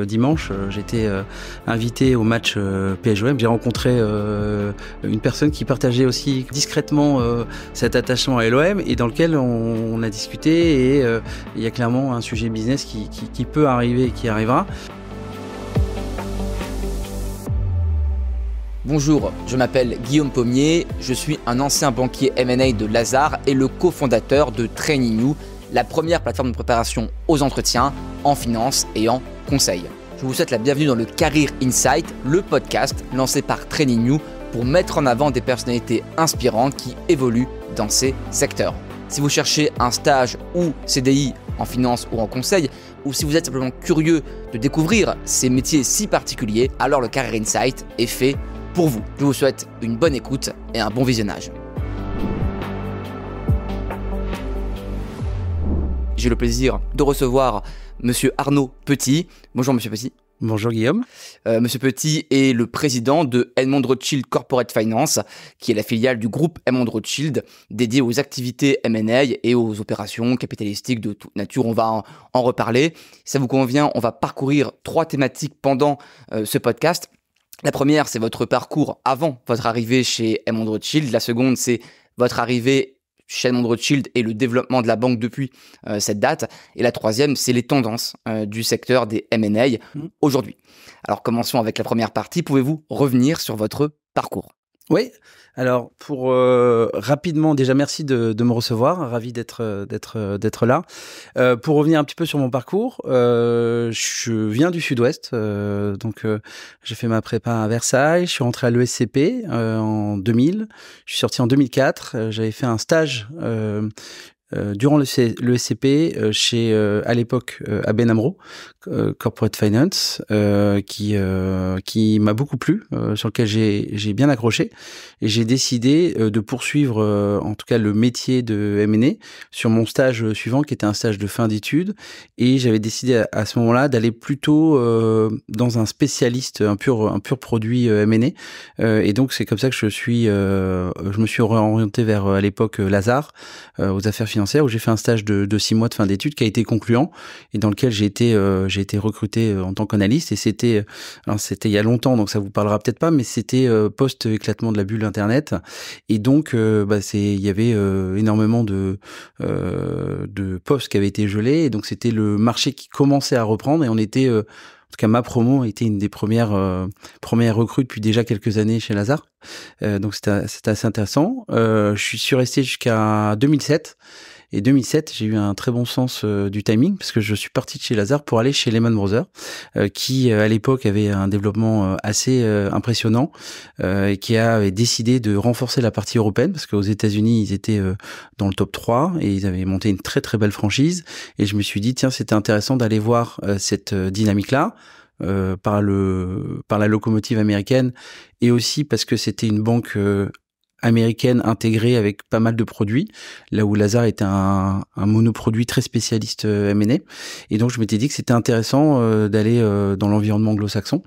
Dimanche, j'étais invité au match PSG-OM. J'ai rencontré une personne qui partageait aussi discrètement cet attachement à l'OM et dans lequel on a discuté et il y a clairement un sujet business qui peut arriver et qui arrivera. Bonjour, je m'appelle Guillaume Pommier, je suis un ancien banquier M&A de Lazard et le cofondateur de Training You, la première plateforme de préparation aux entretiens en finance et en conseil. Je vous souhaite la bienvenue dans le Career Insight, le podcast lancé par Training You pour mettre en avant des personnalités inspirantes qui évoluent dans ces secteurs. Si vous cherchez un stage ou CDI en finance ou en conseil, ou si vous êtes simplement curieux de découvrir ces métiers si particuliers, alors le Career Insight est fait pour vous. Je vous souhaite une bonne écoute et un bon visionnage. J'ai le plaisir de recevoir Monsieur Arnaud Petit. Bonjour Monsieur Petit. Bonjour Guillaume. Monsieur Petit est le président de Edmond Rothschild Corporate Finance, qui est la filiale du groupe Edmond Rothschild, dédiée aux activités M&A et aux opérations capitalistiques de toute nature. On va en reparler. Si ça vous convient, on va parcourir 3 thématiques pendant ce podcast. La première, c'est votre parcours avant votre arrivée chez Edmond Rothschild. La seconde, c'est votre arrivée chez Edmond Rothschild et le développement de la banque depuis cette date. Et la troisième, c'est les tendances du secteur des M&A aujourd'hui. Alors, commençons avec la première partie. Pouvez-vous revenir sur votre parcours ? Oui, alors pour rapidement, déjà merci de me recevoir, ravi d'être là. Pour revenir un petit peu sur mon parcours, je viens du Sud-Ouest, donc j'ai fait ma prépa à Versailles, je suis rentré à l'ESCP en 2000, je suis sorti en 2004, j'avais fait un stage durant l'ESCP chez à l'époque ABN AMRO Corporate Finance qui m'a beaucoup plu, sur lequel j'ai bien accroché et j'ai décidé de poursuivre en tout cas le métier de M&A sur mon stage suivant qui était un stage de fin d'études et j'avais décidé à ce moment-là d'aller plutôt dans un spécialiste, un pur produit M&A et donc c'est comme ça que je me suis orienté vers à l'époque Lazard aux affaires financières où j'ai fait un stage de 6 mois de fin d'études qui a été concluant et dans lequel j'ai été recruté en tant qu'analyste et c'était il y a longtemps donc ça vous parlera peut-être pas mais c'était post-éclatement de la bulle internet et donc il y avait énormément de postes qui avaient été gelés et donc c'était le marché qui commençait à reprendre et on était en tout cas ma promo a été une des premières recrues depuis déjà quelques années chez Lazard donc c'était assez intéressant. Je suis resté jusqu'à 2007. Et 2007, j'ai eu un très bon sens du timing parce que je suis parti de chez Lazard pour aller chez Lehman Brothers, qui à l'époque avait un développement assez impressionnant et qui avait décidé de renforcer la partie européenne parce qu'aux États-Unis ils étaient dans le top 3 et ils avaient monté une très très belle franchise. Et je me suis dit tiens c'était intéressant d'aller voir cette dynamique-là. Par la locomotive américaine et aussi parce que c'était une banque américaine intégrée avec pas mal de produits, là où Lazard était un monoproduit très spécialiste M&A. Et donc, je m'étais dit que c'était intéressant d'aller dans l'environnement anglo-saxon.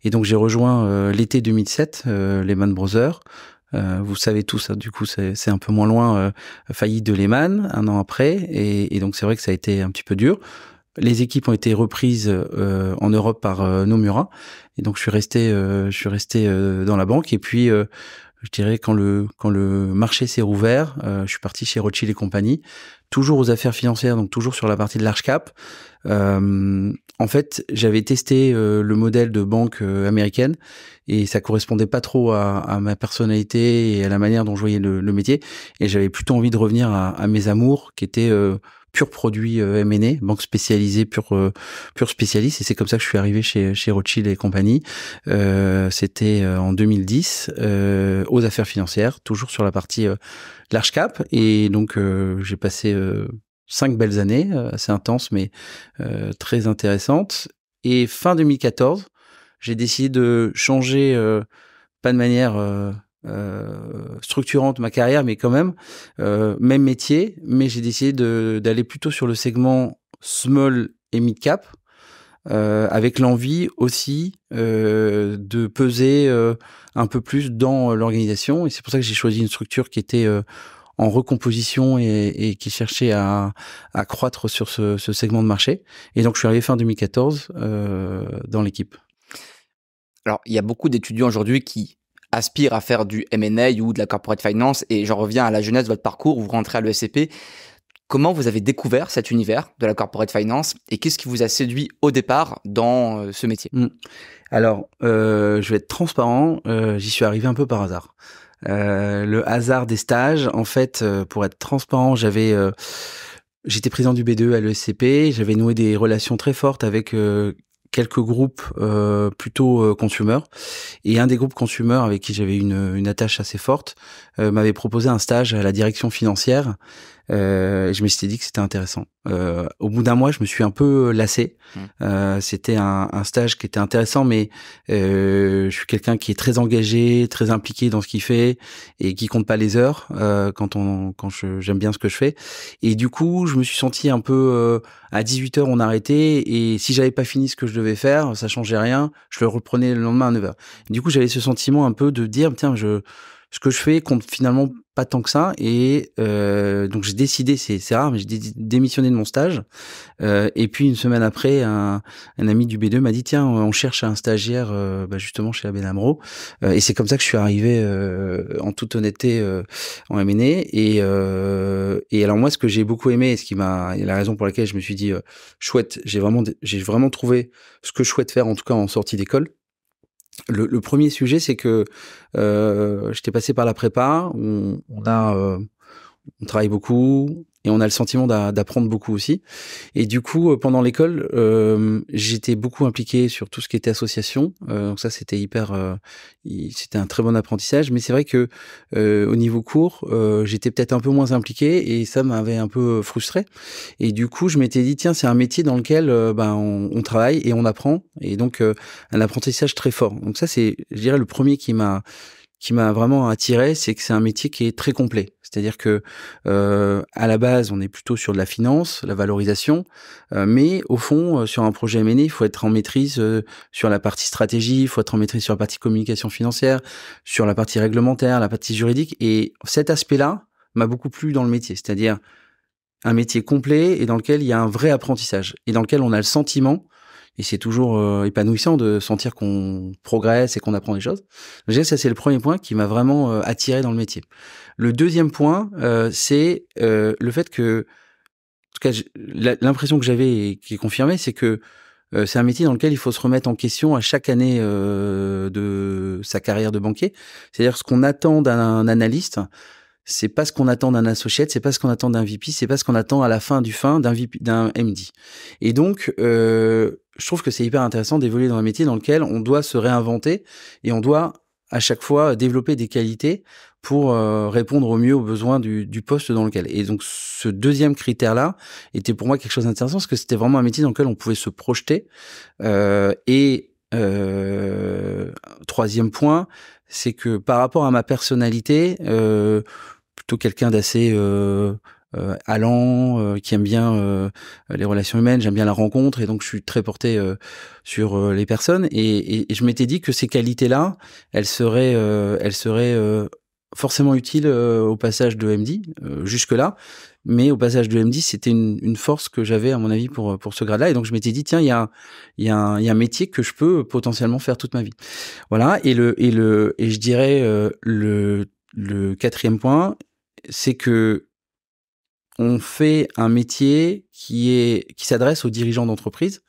Et donc, j'ai rejoint l'été 2007 Lehman Brothers. Vous savez tout ça, du coup, c'est un peu moins loin, faillite de Lehman, un an après. Et donc, c'est vrai que ça a été un petit peu dur. Les équipes ont été reprises en Europe par Nomura. Et donc, je suis resté dans la banque. Et puis, je dirais quand le marché s'est rouvert, je suis parti chez Rothschild et compagnie, toujours aux affaires financières, donc toujours sur la partie de large cap. En fait, j'avais testé le modèle de banque américaine et ça correspondait pas trop à ma personnalité et à la manière dont je voyais le métier. Et j'avais plutôt envie de revenir à mes amours qui étaient pur produit M&A, banque spécialisée, pur spécialiste. Et c'est comme ça que je suis arrivé chez Rothschild et compagnie. C'était en 2010 aux affaires financières, toujours sur la partie large cap. Et donc j'ai passé 5 belles années, assez intenses mais très intéressantes. Et fin 2014, j'ai décidé de changer, pas de manière structurante ma carrière, mais quand même même métier, mais j'ai décidé d'aller plutôt sur le segment small et mid cap, avec l'envie aussi de peser un peu plus dans l'organisation. Et c'est pour ça que j'ai choisi une structure qui était en recomposition et qui cherchait à croître sur ce segment de marché. Et donc je suis arrivé fin 2014 dans l'équipe. Alors, il y a beaucoup d'étudiants aujourd'hui qui aspirent à faire du M&A ou de la corporate finance, et j'en reviens à la genèse de votre parcours, vous rentrez à l'ESCP. Comment vous avez découvert cet univers de la corporate finance et qu'est-ce qui vous a séduit au départ dans ce métier? Alors, je vais être transparent, j'y suis arrivé un peu par hasard. Le hasard des stages, en fait, pour être transparent, j'étais président du B2 à l'ESCP, j'avais noué des relations très fortes avec quelques groupes plutôt consumer, et un des groupes consumer avec qui j'avais une attache assez forte m'avait proposé un stage à la direction financière. Je me suis dit que c'était intéressant. Au bout d'un mois, je me suis un peu lassé. C'était un stage qui était intéressant, mais je suis quelqu'un qui est très engagé, très impliqué dans ce qu'il fait et qui compte pas les heures j'aime bien ce que je fais. Et du coup, je me suis senti un peu à 18h, on arrêtait, et si j'avais pas fini ce que je devais faire, ça changeait rien. Je le reprenais le lendemain à 9h. Du coup, j'avais ce sentiment un peu de dire tiens, ce que je fais compte finalement pas tant que ça, et donc j'ai décidé, c'est rare, mais j'ai démissionné de mon stage, et puis une semaine après, un ami du B2 m'a dit tiens, on cherche un stagiaire justement chez ABN AMRO, et c'est comme ça que je suis arrivé en toute honnêteté en M&A, et alors moi ce que j'ai beaucoup aimé, et la raison pour laquelle je me suis dit chouette, j'ai vraiment trouvé ce que je souhaite faire, en tout cas en sortie d'école. Le premier sujet, c'est que j'étais passé par la prépa, on travaille beaucoup et on a le sentiment d'apprendre beaucoup aussi. Et du coup, pendant l'école, j'étais beaucoup impliqué sur tout ce qui était association. Donc ça, c'était c'était un très bon apprentissage. Mais c'est vrai que au niveau cours, j'étais peut-être un peu moins impliqué et ça m'avait un peu frustré. Et du coup, je m'étais dit tiens, c'est un métier dans lequel on travaille et on apprend, et donc un apprentissage très fort. Donc ça, c'est, je dirais, le premier qui m'a vraiment attiré, c'est que c'est un métier qui est très complet. C'est-à-dire que à la base, on est plutôt sur de la finance, la valorisation, mais au fond, sur un projet M&A, il faut être en maîtrise sur la partie stratégie, il faut être en maîtrise sur la partie communication financière, sur la partie réglementaire, la partie juridique. Et cet aspect-là m'a beaucoup plu dans le métier, c'est-à-dire un métier complet et dans lequel il y a un vrai apprentissage et dans lequel on a le sentiment, et c'est toujours épanouissant de sentir qu'on progresse et qu'on apprend des choses. Déjà, ça, c'est le premier point qui m'a vraiment attiré dans le métier. Le deuxième point, c'est le fait que, en tout cas, l'impression que j'avais et qui est confirmée, c'est que c'est un métier dans lequel il faut se remettre en question à chaque année de sa carrière de banquier. C'est-à-dire ce qu'on attend d'un analyste, c'est pas ce qu'on attend d'un associate, c'est pas ce qu'on attend d'un VP, c'est pas ce qu'on attend à la fin d'un VP, d'un MD. Et donc, je trouve que c'est hyper intéressant d'évoluer dans un métier dans lequel on doit se réinventer et on doit à chaque fois développer des qualités pour répondre au mieux aux besoins du poste dans lequel. Et donc, ce deuxième critère-là était pour moi quelque chose d'intéressant parce que c'était vraiment un métier dans lequel on pouvait se projeter. Troisième point, c'est que par rapport à ma personnalité, plutôt quelqu'un d'assez allant, qui aime bien les relations humaines, j'aime bien la rencontre, et donc je suis très porté sur les personnes, et je m'étais dit que ces qualités-là, elles seraient forcément utiles au passage de MD, jusque-là, mais au passage de MD, c'était une force que j'avais à mon avis pour ce grade-là, et donc je m'étais dit tiens, il y a un métier que je peux potentiellement faire toute ma vie. Voilà, et je dirais le quatrième point, c'est que on fait un métier qui s'adresse aux dirigeants d'entreprise,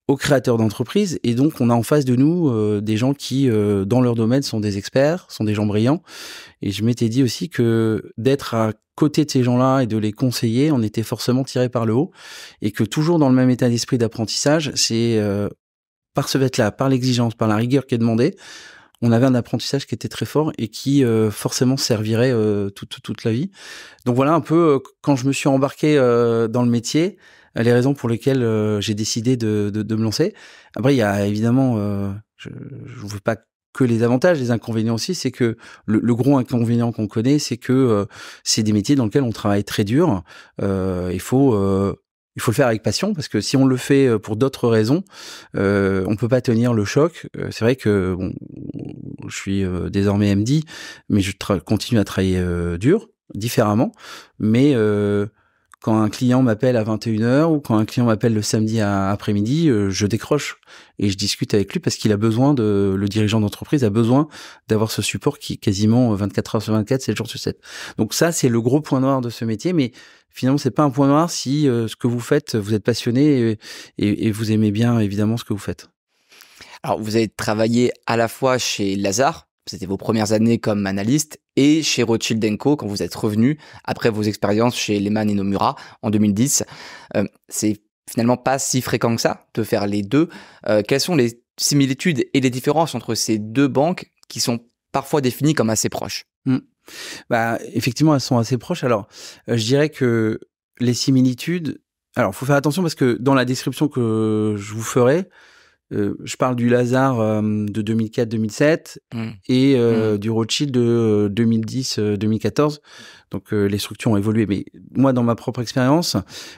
aux créateurs d'entreprise, et donc on a en face de nous des gens qui, dans leur domaine, sont des experts, sont des gens brillants. Et je m'étais dit aussi que d'être à côté de ces gens-là et de les conseiller, on était forcément tiré par le haut, et que toujours dans le même état d'esprit d'apprentissage, c'est par ce fait-là, par l'exigence, par la rigueur qui est demandée, on avait un apprentissage qui était très fort et qui forcément servirait toute la vie. Donc voilà un peu quand je me suis embarqué dans le métier, les raisons pour lesquelles j'ai décidé de me lancer. Après, il y a évidemment, je ne veux pas que les avantages, les inconvénients aussi, c'est que le gros inconvénient qu'on connaît, c'est que c'est des métiers dans lesquels on travaille très dur. Il faut le faire avec passion, parce que si on le fait pour d'autres raisons, on peut pas tenir le choc. C'est vrai que bon, je suis désormais MD, mais je continue à travailler dur. différemment, mais quand un client m'appelle à 21h ou quand un client m'appelle le samedi après-midi, je décroche et je discute avec lui parce qu'il a besoin le dirigeant d'entreprise a besoin d'avoir ce support qui est quasiment 24 heures sur 24, 7 jours sur 7. Donc ça, c'est le gros point noir de ce métier, mais finalement, c'est pas un point noir si ce que vous faites, vous êtes passionné et vous aimez bien évidemment ce que vous faites. Alors, vous avez travaillé à la fois chez Lazare, c'était vos premières années comme analyste, et chez Rothschild & Co quand vous êtes revenu après vos expériences chez Lehman et Nomura en 2010. C'est finalement pas si fréquent que ça de faire les deux. Quelles sont les similitudes et les différences entre ces deux banques qui sont parfois définies comme assez proches? Bah, effectivement, elles sont assez proches. Alors, je dirais que les similitudes... Alors, faut faire attention parce que dans la description que je vous ferai, je parle du Lazare de 2004-2007 et du Rothschild de 2010-2014. Donc les structures ont évolué. Mais moi, dans ma propre expérience,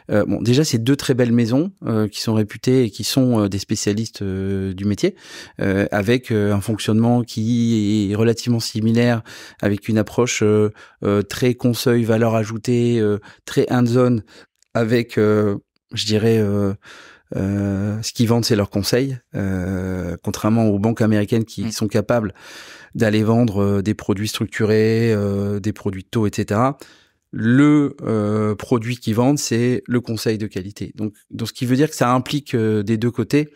bon, déjà c'est deux très belles maisons qui sont réputées et qui sont des spécialistes du métier, avec un fonctionnement qui est relativement similaire, avec une approche très conseil, valeur ajoutée, très hands-on, avec, je dirais. Ce qu'ils vendent, c'est leurs conseils, contrairement aux banques américaines qui sont capables d'aller vendre des produits structurés, des produits de taux, etc. Le produit qu'ils vendent, c'est le conseil de qualité. Donc, ce qui veut dire que ça implique des deux côtés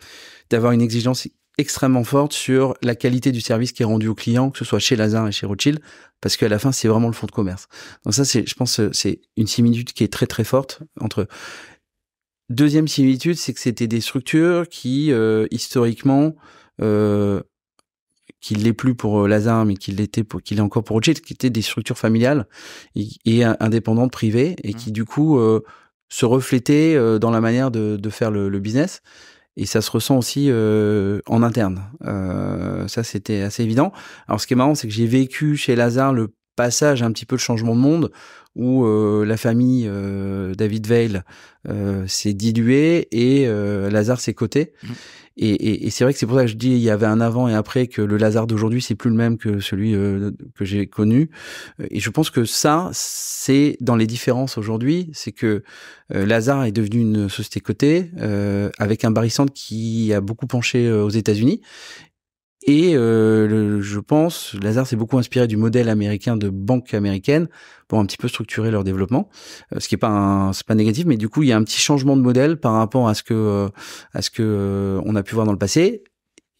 d'avoir une exigence extrêmement forte sur la qualité du service qui est rendu au client, que ce soit chez Lazare et chez Rothschild, parce qu'à la fin, c'est vraiment le fonds de commerce. Donc ça, je pense, c'est une similitude qui est très très forte entre. Deuxième similitude, c'est que c'était des structures qui, historiquement, qui l'est plus pour Lazare, mais qui l'est encore pour Rothschild, qui étaient des structures familiales et indépendantes, privées, et qui, du coup, se reflétaient dans la manière de faire le business. Et ça se ressent aussi en interne. Ça, c'était assez évident. Alors, ce qui est marrant, c'est que j'ai vécu chez Lazare le passage, un petit peu le changement de monde, où la famille David Weil s'est diluée et Lazare s'est coté. Et c'est vrai que c'est pour ça que je dis il y avait un avant et après, que le Lazare d'aujourd'hui c'est plus le même que celui que j'ai connu. Et je pense que ça, c'est dans les différences aujourd'hui, c'est que Lazare est devenu une société cotée avec un Barry Sand qui a beaucoup penché aux États-Unis. Et je pense, Lazare s'est beaucoup inspiré du modèle américain de banque américaine pour un petit peu structurer leur développement. Ce qui est c'est pas négatif, mais du coup il y a un petit changement de modèle par rapport à ce que on a pu voir dans le passé.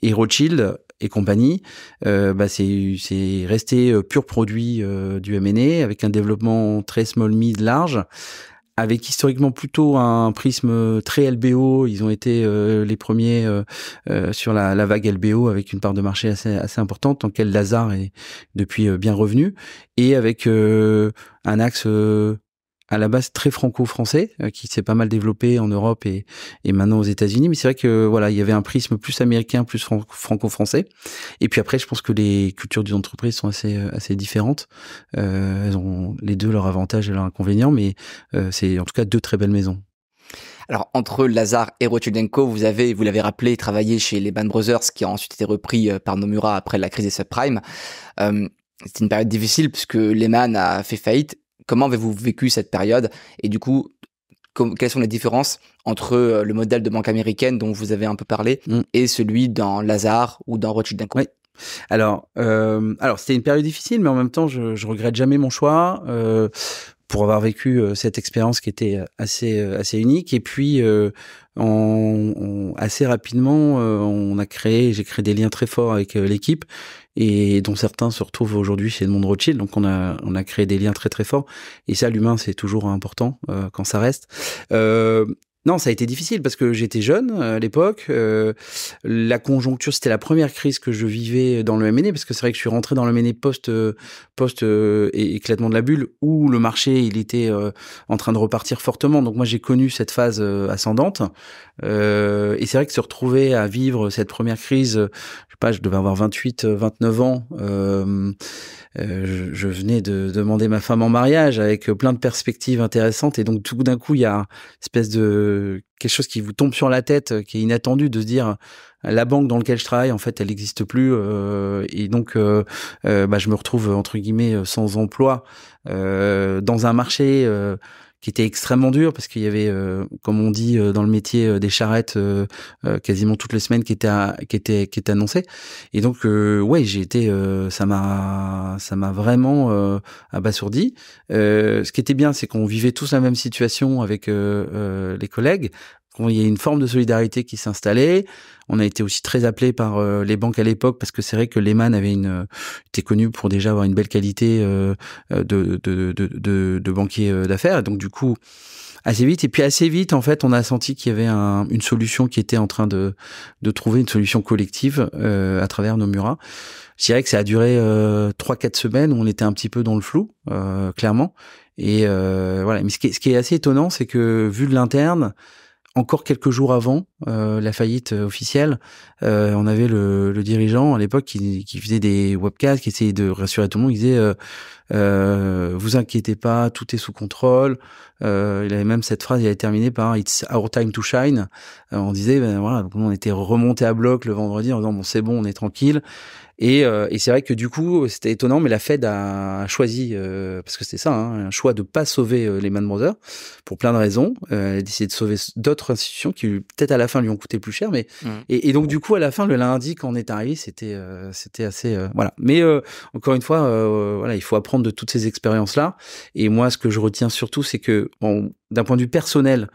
Et Rothschild et compagnie, c'est resté pur produit du M&A avec un développement très small mid large, avec historiquement plutôt un prisme très LBO. Ils ont été les premiers sur la vague LBO, avec une part de marché assez importante, dans lequel Lazare est depuis bien revenu, et avec un axe à la base très franco-français qui s'est pas mal développé en Europe et maintenant aux États-Unis. Mais c'est vrai que voilà, il y avait un prisme plus américain, plus franco-français. Et puis après, je pense que les cultures des entreprises sont assez différentes. Elles ont les deux leurs avantages et leurs inconvénients, mais c'est en tout cas deux très belles maisons. Alors, entre Lazare et Rothschild & Co, vous l'avez rappelé, travaillé chez Lehman Brothers, qui a ensuite été repris par Nomura après la crise des subprimes. C'était une période difficile puisque Lehman a fait faillite. Comment avez-vous vécu cette période? Et du coup, quelles sont les différences entre le modèle de banque américaine dont vous avez un peu parlé et celui dans Lazare ou dans Rothschild & Co? Oui. Alors c'était une période difficile, mais en même temps, je regrette jamais mon choix pour avoir vécu cette expérience qui était assez unique. Et puis assez rapidement, j'ai créé des liens très forts avec l'équipe, et dont certains se retrouvent aujourd'hui chez Edmond de Rothschild. Donc on a créé des liens très très forts. Et ça, l'humain, c'est toujours important quand ça reste. Non, ça a été difficile parce que j'étais jeune à l'époque. La conjoncture, c'était la première crise que je vivais dans le M&A, parce que c'est vrai que je suis rentré dans le M&A post éclatement de la bulle, où le marché il était en train de repartir fortement. Donc moi j'ai connu cette phase ascendante. Et c'est vrai que se retrouver à vivre cette première crise, je sais pas, je devais avoir 29 ans. Je venais de demander ma femme en mariage avec plein de perspectives intéressantes, et donc tout d'un coup il y a une espèce de quelque chose qui vous tombe sur la tête, qui est inattendu, de se dire la banque dans laquelle je travaille, en fait, elle n'existe plus, et donc je me retrouve entre guillemets sans emploi dans un marché qui était extrêmement dur parce qu'il y avait, comme on dit dans le métier, des charrettes quasiment toutes les semaines qui étaient annoncées. Et donc j'ai été, ça m'a vraiment abasourdi. Ce qui était bien, c'est qu'on vivait tous la même situation avec les collègues. Il y a une forme de solidarité qui s'installait. On a été aussi très appelés par les banques à l'époque parce que c'est vrai que Lehman était connu pour déjà avoir une belle qualité de banquier d'affaires. Et donc du coup, assez vite, en fait, on a senti qu'il y avait une solution qui était en train de trouver une solution collective à travers Nomura. Je dirais que ça a duré 3-4 semaines où on était un petit peu dans le flou, clairement. Et voilà. Mais ce qui est assez étonnant, c'est que vu de l'interne, encore quelques jours avant la faillite officielle, on avait le dirigeant à l'époque qui faisait des webcasts, qui essayait de rassurer tout le monde. Il disait vous inquiétez pas, tout est sous contrôle. Il avait même cette phrase, il avait terminé par It's our time to shine. On disait donc on était remonté à bloc le vendredi en disant bon c'est bon, on est tranquille. Et c'est vrai que du coup, c'était étonnant, mais la Fed a choisi, parce que c'était ça, un choix de pas sauver Lehman Brothers pour plein de raisons. Elle a décidé de sauver d'autres institutions qui peut-être à la fin lui ont coûté plus cher, mais et donc du coup à la fin le lundi quand on est arrivé, c'était assez voilà. Mais encore une fois, il faut apprendre de toutes ces expériences là. Et moi, ce que je retiens surtout, c'est que d'un point de vue personnel,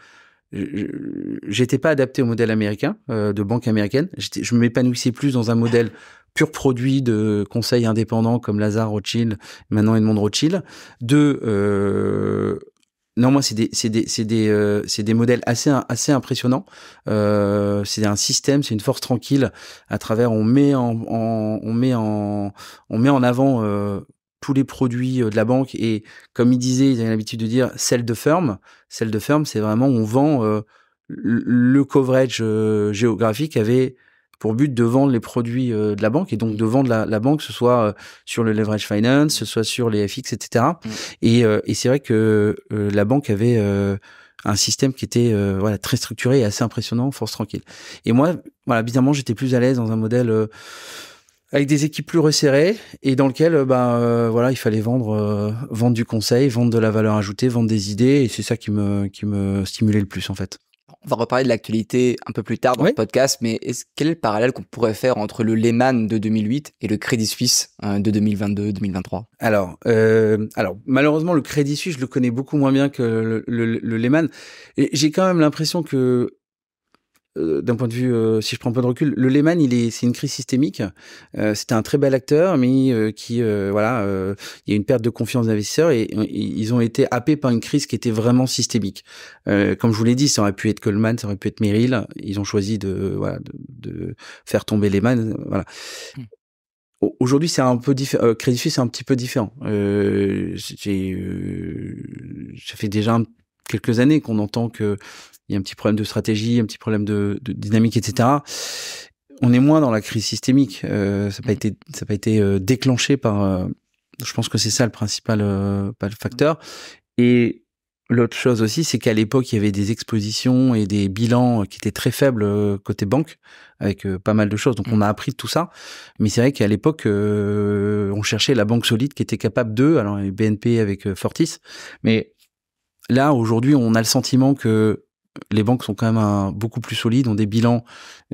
j'étais pas adapté au modèle américain de banque américaine. Je m'épanouissais plus dans un modèle pur produit de conseils indépendants comme Lazard, Rothschild, maintenant Edmond Rothschild. Non, moi, c'est des modèles assez impressionnants. C'est un système, c'est une force tranquille. À travers, on met en avant tous les produits de la banque. Et comme il disait, ils avaient l'habitude de dire sell the firm. Sell the firm, c'est vraiment on vend le coverage géographique avait pour but de vendre les produits de la banque et donc de vendre la banque, que ce soit sur le leverage finance, que ce soit sur les FX, etc. Et c'est vrai que la banque avait un système qui était très structuré et assez impressionnant, force tranquille. Et moi, bizarrement, j'étais plus à l'aise dans un modèle avec des équipes plus resserrées et dans lequel il fallait vendre du conseil, vendre de la valeur ajoutée, vendre des idées, et c'est ça qui me stimulait le plus en fait. On va reparler de l'actualité un peu plus tard dans le podcast, mais quel est le parallèle qu'on pourrait faire entre le Lehman de 2008 et le Crédit Suisse de 2022-2023 ? Alors, malheureusement, le Crédit Suisse, je le connais beaucoup moins bien que le Lehman. Et j'ai quand même l'impression que, d'un point de vue, si je prends un peu de recul, le Lehman, c'est une crise systémique. C'était un très bel acteur, mais il y a une perte de confiance des investisseurs et ils ont été happés par une crise qui était vraiment systémique. Comme je vous l'ai dit, ça aurait pu être Goldman, ça aurait pu être Merrill. Ils ont choisi de faire tomber Lehman. Voilà. Aujourd'hui, c'est un peu différent. Crédit Suisse, c'est un petit peu différent. Ça fait déjà quelques années qu'on entend que il y a un petit problème de stratégie, un petit problème de dynamique, etc. On est moins dans la crise systémique. Ça n'a pas été déclenché par. Je pense que c'est ça le principal facteur. Et l'autre chose aussi, c'est qu'à l'époque, il y avait des expositions et des bilans qui étaient très faibles côté banque, avec pas mal de choses. Donc, on a appris de tout ça. Mais c'est vrai qu'à l'époque, on cherchait la banque solide qui était capable de. Alors, il y a BNP avec Fortis. Mais là, aujourd'hui, on a le sentiment que les banques sont quand même beaucoup plus solides, ont des bilans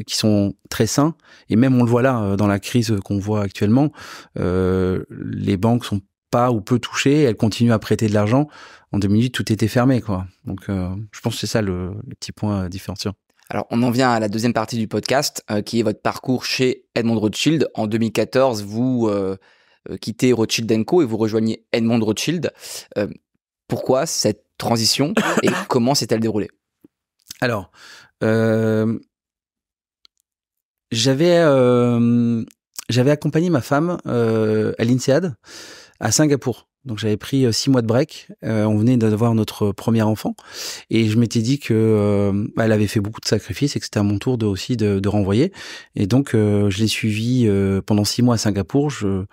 qui sont très sains. Et même, on le voit là, dans la crise qu'on voit actuellement, les banques sont pas ou peu touchées, elles continuent à prêter de l'argent. En 2008, tout était fermé, quoi. Donc, je pense que c'est ça le petit point différenciant. Alors, on en vient à la deuxième partie du podcast, qui est votre parcours chez Edmond Rothschild. En 2014, vous quittez Rothschild & Co et vous rejoignez Edmond Rothschild. Pourquoi cette transition et comment s'est-elle déroulée ? Alors, j'avais accompagné ma femme à l'INSEAD à Singapour Donc j'avais pris 6 mois de break. On venait d'avoir notre premier enfant et je m'étais dit que elle avait fait beaucoup de sacrifices et que c'était à mon tour aussi de renvoyer. Et donc je l'ai suivi pendant 6 mois à Singapour. Je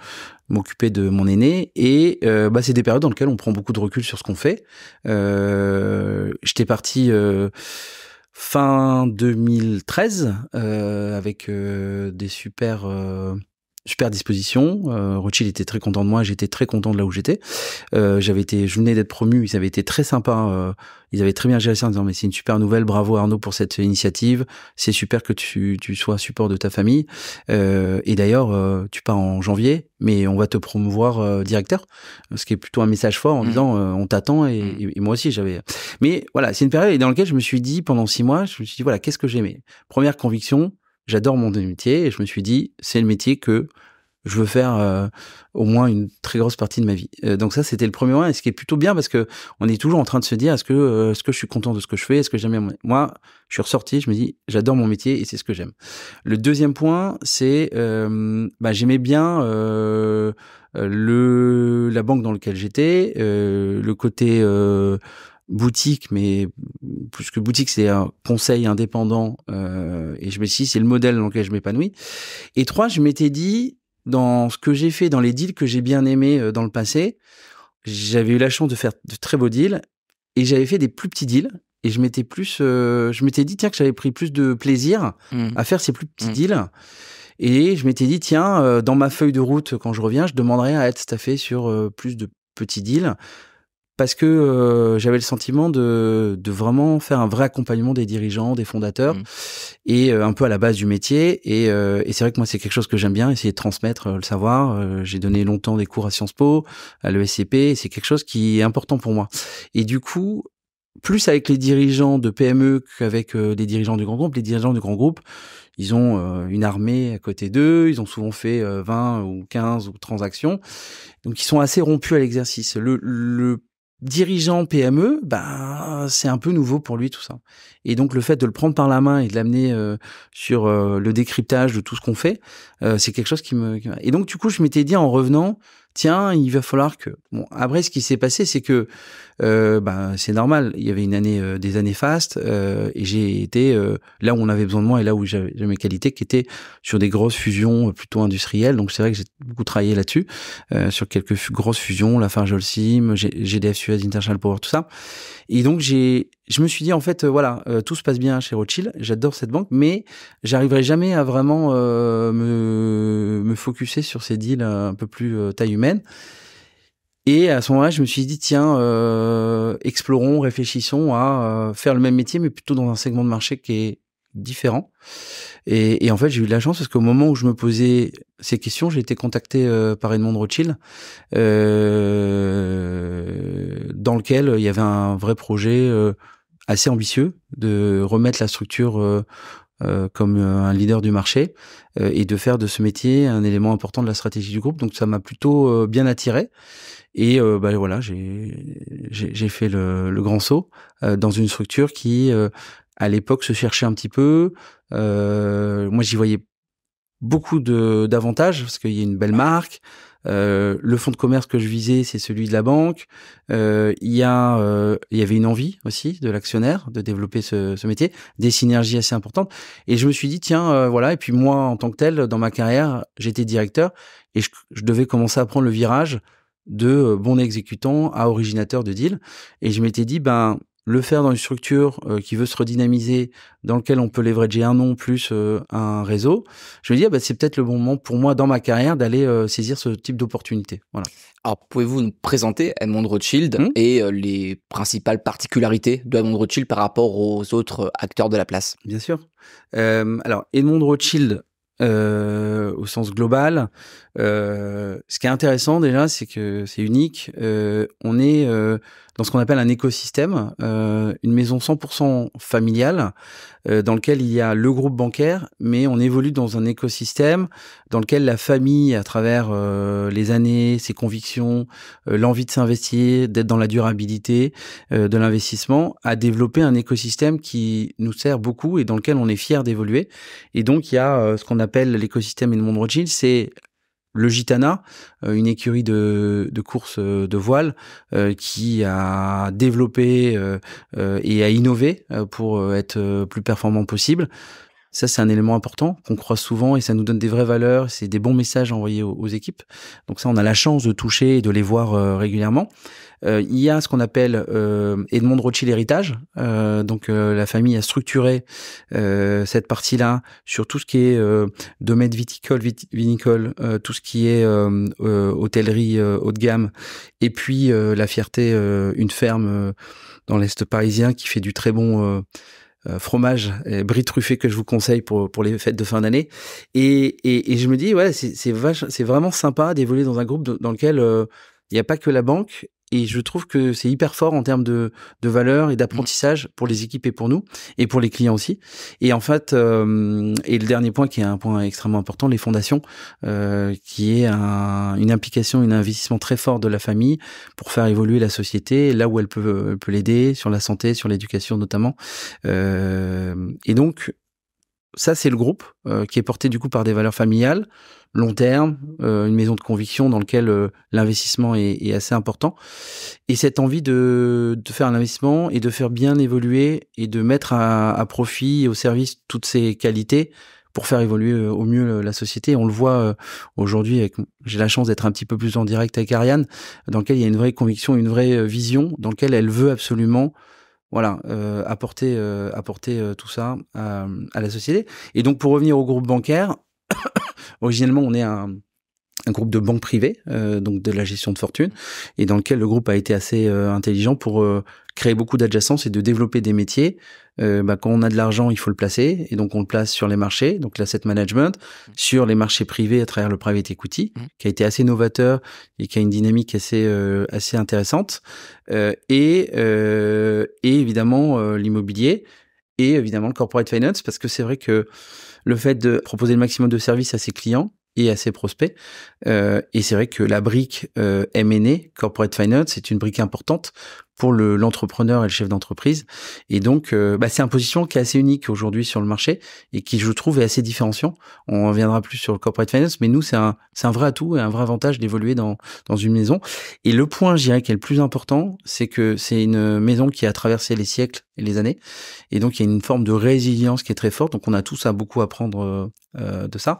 m'occupais de mon aîné et c'est des périodes dans lesquelles on prend beaucoup de recul sur ce qu'on fait. J'étais parti fin 2013 avec des super dispositions. Rothschild était très content de moi, j'étais très content de là où j'étais. Je venais d'être promu, ils avaient été très sympas, ils avaient très bien géré ça en disant mais c'est une super nouvelle, bravo Arnaud pour cette initiative, c'est super que tu sois support de ta famille. Et d'ailleurs, tu pars en janvier, mais on va te promouvoir directeur, ce qui est plutôt un message fort en disant on t'attend et moi aussi j'avais. Mais voilà, c'est une période dans laquelle je me suis dit pendant 6 mois, je me suis dit voilà, qu'est-ce que j'aimais. Première conviction, j'adore mon métier et je me suis dit, c'est le métier que je veux faire au moins une très grosse partie de ma vie. Donc ça, c'était le premier point, et ce qui est plutôt bien parce que on est toujours en train de se dire, est-ce que je suis content de ce que je fais, est-ce que j'aime bien. Moi, je suis ressorti, je me dis, j'adore mon métier et c'est ce que j'aime. Le deuxième point, c'est j'aimais bien la banque dans laquelle j'étais, le côté boutique, mais plus que boutique, c'est un conseil indépendant. Et je me suis dit, c'est le modèle dans lequel je m'épanouis. Et 3, je m'étais dit, dans ce que j'ai fait, dans les deals que j'ai bien aimés dans le passé, j'avais eu la chance de faire de très beaux deals et j'avais fait des plus petits deals. Et je m'étais dit, tiens, que j'avais pris plus de plaisir à faire ces plus petits deals. Et je m'étais dit, tiens, dans ma feuille de route, quand je reviens, je demanderai à être staffé sur plus de petits deals. Parce que j'avais le sentiment de vraiment faire un vrai accompagnement des dirigeants, des fondateurs, et un peu à la base du métier. Et c'est vrai que moi, c'est quelque chose que j'aime bien, essayer de transmettre le savoir. J'ai donné longtemps des cours à Sciences Po, à l'ESCP, et c'est quelque chose qui est important pour moi. Et du coup, plus avec les dirigeants de PME qu'avec les dirigeants du grand groupe, les dirigeants du grand groupe, ils ont une armée à côté d'eux, ils ont souvent fait 20 ou 15 ou transactions, donc ils sont assez rompus à l'exercice. Le dirigeant PME, c'est un peu nouveau pour lui tout ça. Et donc le fait de le prendre par la main et de l'amener sur le décryptage de tout ce qu'on fait, c'est quelque chose qui me. Et donc du coup, je m'étais dit en revenant, tiens, il va falloir que. Bon, après, ce qui s'est passé, c'est que c'est normal. Il y avait des années fastes, et j'ai été là où on avait besoin de moi et là où j'avais mes qualités, qui étaient sur des grosses fusions plutôt industrielles. Donc c'est vrai que j'ai beaucoup travaillé là-dessus, sur quelques grosses fusions, Lafarge Holcim, GDF Suez, International Power, tout ça. Et donc je me suis dit en fait tout se passe bien chez Rothschild, j'adore cette banque, mais j'arriverai jamais à vraiment me focuser sur ces deals un peu plus taille humaine. Et à ce moment-là, je me suis dit tiens, explorons, réfléchissons à faire le même métier, mais plutôt dans un segment de marché qui est différent. Et en fait, j'ai eu de la chance parce qu'au moment où je me posais ces questions, j'ai été contacté par Edmond de Rothschild, dans lequel il y avait un vrai projet assez ambitieux de remettre la structure comme un leader du marché et de faire de ce métier un élément important de la stratégie du groupe. Donc ça m'a plutôt bien attiré. Et j'ai fait le grand saut dans une structure qui à l'époque se cherchait un petit peu. Moi, j'y voyais beaucoup d'avantages parce qu'il y a une belle marque. Le fonds de commerce que je visais, c'est celui de la banque. Il y avait une envie aussi de l'actionnaire de développer ce métier, des synergies assez importantes. Et je me suis dit tiens, Et puis moi, en tant que tel, dans ma carrière, j'étais directeur et je devais commencer à prendre le virage de bon exécutant à originateur de deal. Et je m'étais dit le faire dans une structure qui veut se redynamiser, dans lequel on peut leverager un nom plus un réseau, je me dis c'est peut-être le bon moment pour moi dans ma carrière d'aller saisir ce type d'opportunité. Voilà. Alors, pouvez-vous nous présenter Edmond de Rothschild et les principales particularités de Edmond de Rothschild par rapport aux autres acteurs de la place? Bien sûr. Alors, Edmond de Rothschild, au sens global, ce qui est intéressant déjà, c'est que c'est unique. On est dans ce qu'on appelle un écosystème, une maison 100% familiale, dans lequel il y a le groupe bancaire, mais on évolue dans un écosystème dans lequel la famille, à travers les années, ses convictions, l'envie de s'investir, d'être dans la durabilité de l'investissement, a développé un écosystème qui nous sert beaucoup et dans lequel on est fier d'évoluer. Et donc il y a ce qu'on appelle l'écosystème Edmond de Rothschild, c'est le Gitana, une écurie de course de voile qui a développé et a innové pour être plus performant possible. Ça, c'est un élément important qu'on croise souvent et ça nous donne des vraies valeurs, c'est des bons messages envoyés aux équipes. Donc ça, on a la chance de toucher et de les voir régulièrement. Il y a ce qu'on appelle Edmond Rothschild Héritage. Donc la famille a structuré cette partie-là sur tout ce qui est domaine viticole, vinicole, tout ce qui est hôtellerie haut de gamme, et puis la fierté, une ferme dans l'Est parisien qui fait du très bon fromage brie truffé que je vous conseille pour les fêtes de fin d'année. Et je me dis, ouais, c'est vraiment sympa d'évoluer dans un groupe dans lequel il n'y a pas que la banque. Et je trouve que c'est hyper fort en termes de valeur et d'apprentissage pour les équipes et pour nous, et pour les clients aussi. Et en fait, et le dernier point qui est un point extrêmement important, les fondations, qui est une implication, un investissement très fort de la famille pour faire évoluer la société, là où elle peut l'aider, sur la santé, sur l'éducation notamment. Et donc, ça, c'est le groupe qui est porté du coup par des valeurs familiales, long terme, une maison de conviction dans lequel l'investissement est assez important. Et cette envie de faire un investissement et de faire bien évoluer et de mettre à profit et au service toutes ces qualités pour faire évoluer au mieux la société. On le voit aujourd'hui, j'ai la chance d'être un petit peu plus en direct avec Ariane, dans lequel il y a une vraie conviction, une vraie vision, dans lequel elle veut absolument apporter tout ça à la société. Et donc, pour revenir au groupe bancaire, originellement, on est un groupe de banques privées, donc de la gestion de fortune, et dans lequel le groupe a été assez intelligent pour créer beaucoup d'adjacences et de développer des métiers. Quand on a de l'argent, il faut le placer, et donc on le place sur les marchés, donc l'asset management, sur les marchés privés à travers le private equity, qui a été assez novateur et qui a une dynamique assez intéressante, et évidemment l'immobilier, et évidemment le corporate finance, parce que c'est vrai que le fait de proposer le maximum de services à ses clients et à ses prospects, et c'est vrai que la brique M&A, corporate finance, c'est une brique importante pour l'entrepreneur et le chef d'entreprise. Et donc, c'est un position qui est assez unique aujourd'hui sur le marché et qui, je trouve, est assez différenciant. On reviendra plus sur le corporate finance, mais nous, c'est un vrai atout et un vrai avantage d'évoluer dans une maison. Et le point, je dirais, qui est le plus important, c'est que c'est une maison qui a traversé les siècles et les années. Et donc, il y a une forme de résilience qui est très forte. Donc, on a tous à beaucoup apprendre de ça.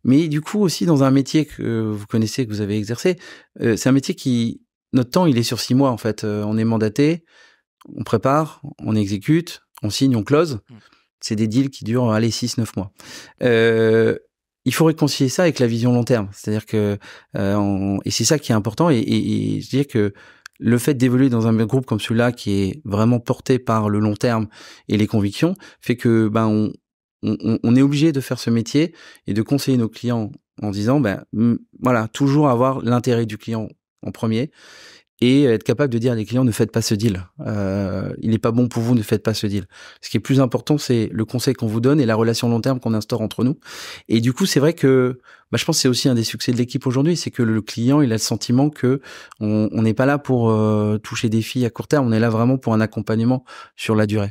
Mais du coup, aussi, dans un métier que vous connaissez, que vous avez exercé, c'est un métier qui... Notre temps, il est sur 6 mois, en fait. On est mandaté, on prépare, on exécute, on signe, on close. C'est des deals qui durent, 6-9 mois. Il faut réconcilier ça avec la vision long terme. C'est-à-dire que... et c'est ça qui est important. Et je dirais que le fait d'évoluer dans un groupe comme celui-là, qui est vraiment porté par le long terme et les convictions, fait que on est obligé de faire ce métier et de conseiller nos clients en disant, toujours avoir l'intérêt du client en premier et être capable de dire à des clients, ne faites pas ce deal. Il n'est pas bon pour vous, ne faites pas ce deal. Ce qui est plus important, c'est le conseil qu'on vous donne et la relation long terme qu'on instaure entre nous. Et du coup, c'est vrai que je pense que c'est aussi un des succès de l'équipe aujourd'hui, c'est que le client, il a le sentiment que on n'est pas là pour toucher des filles à court terme, on est là vraiment pour un accompagnement sur la durée.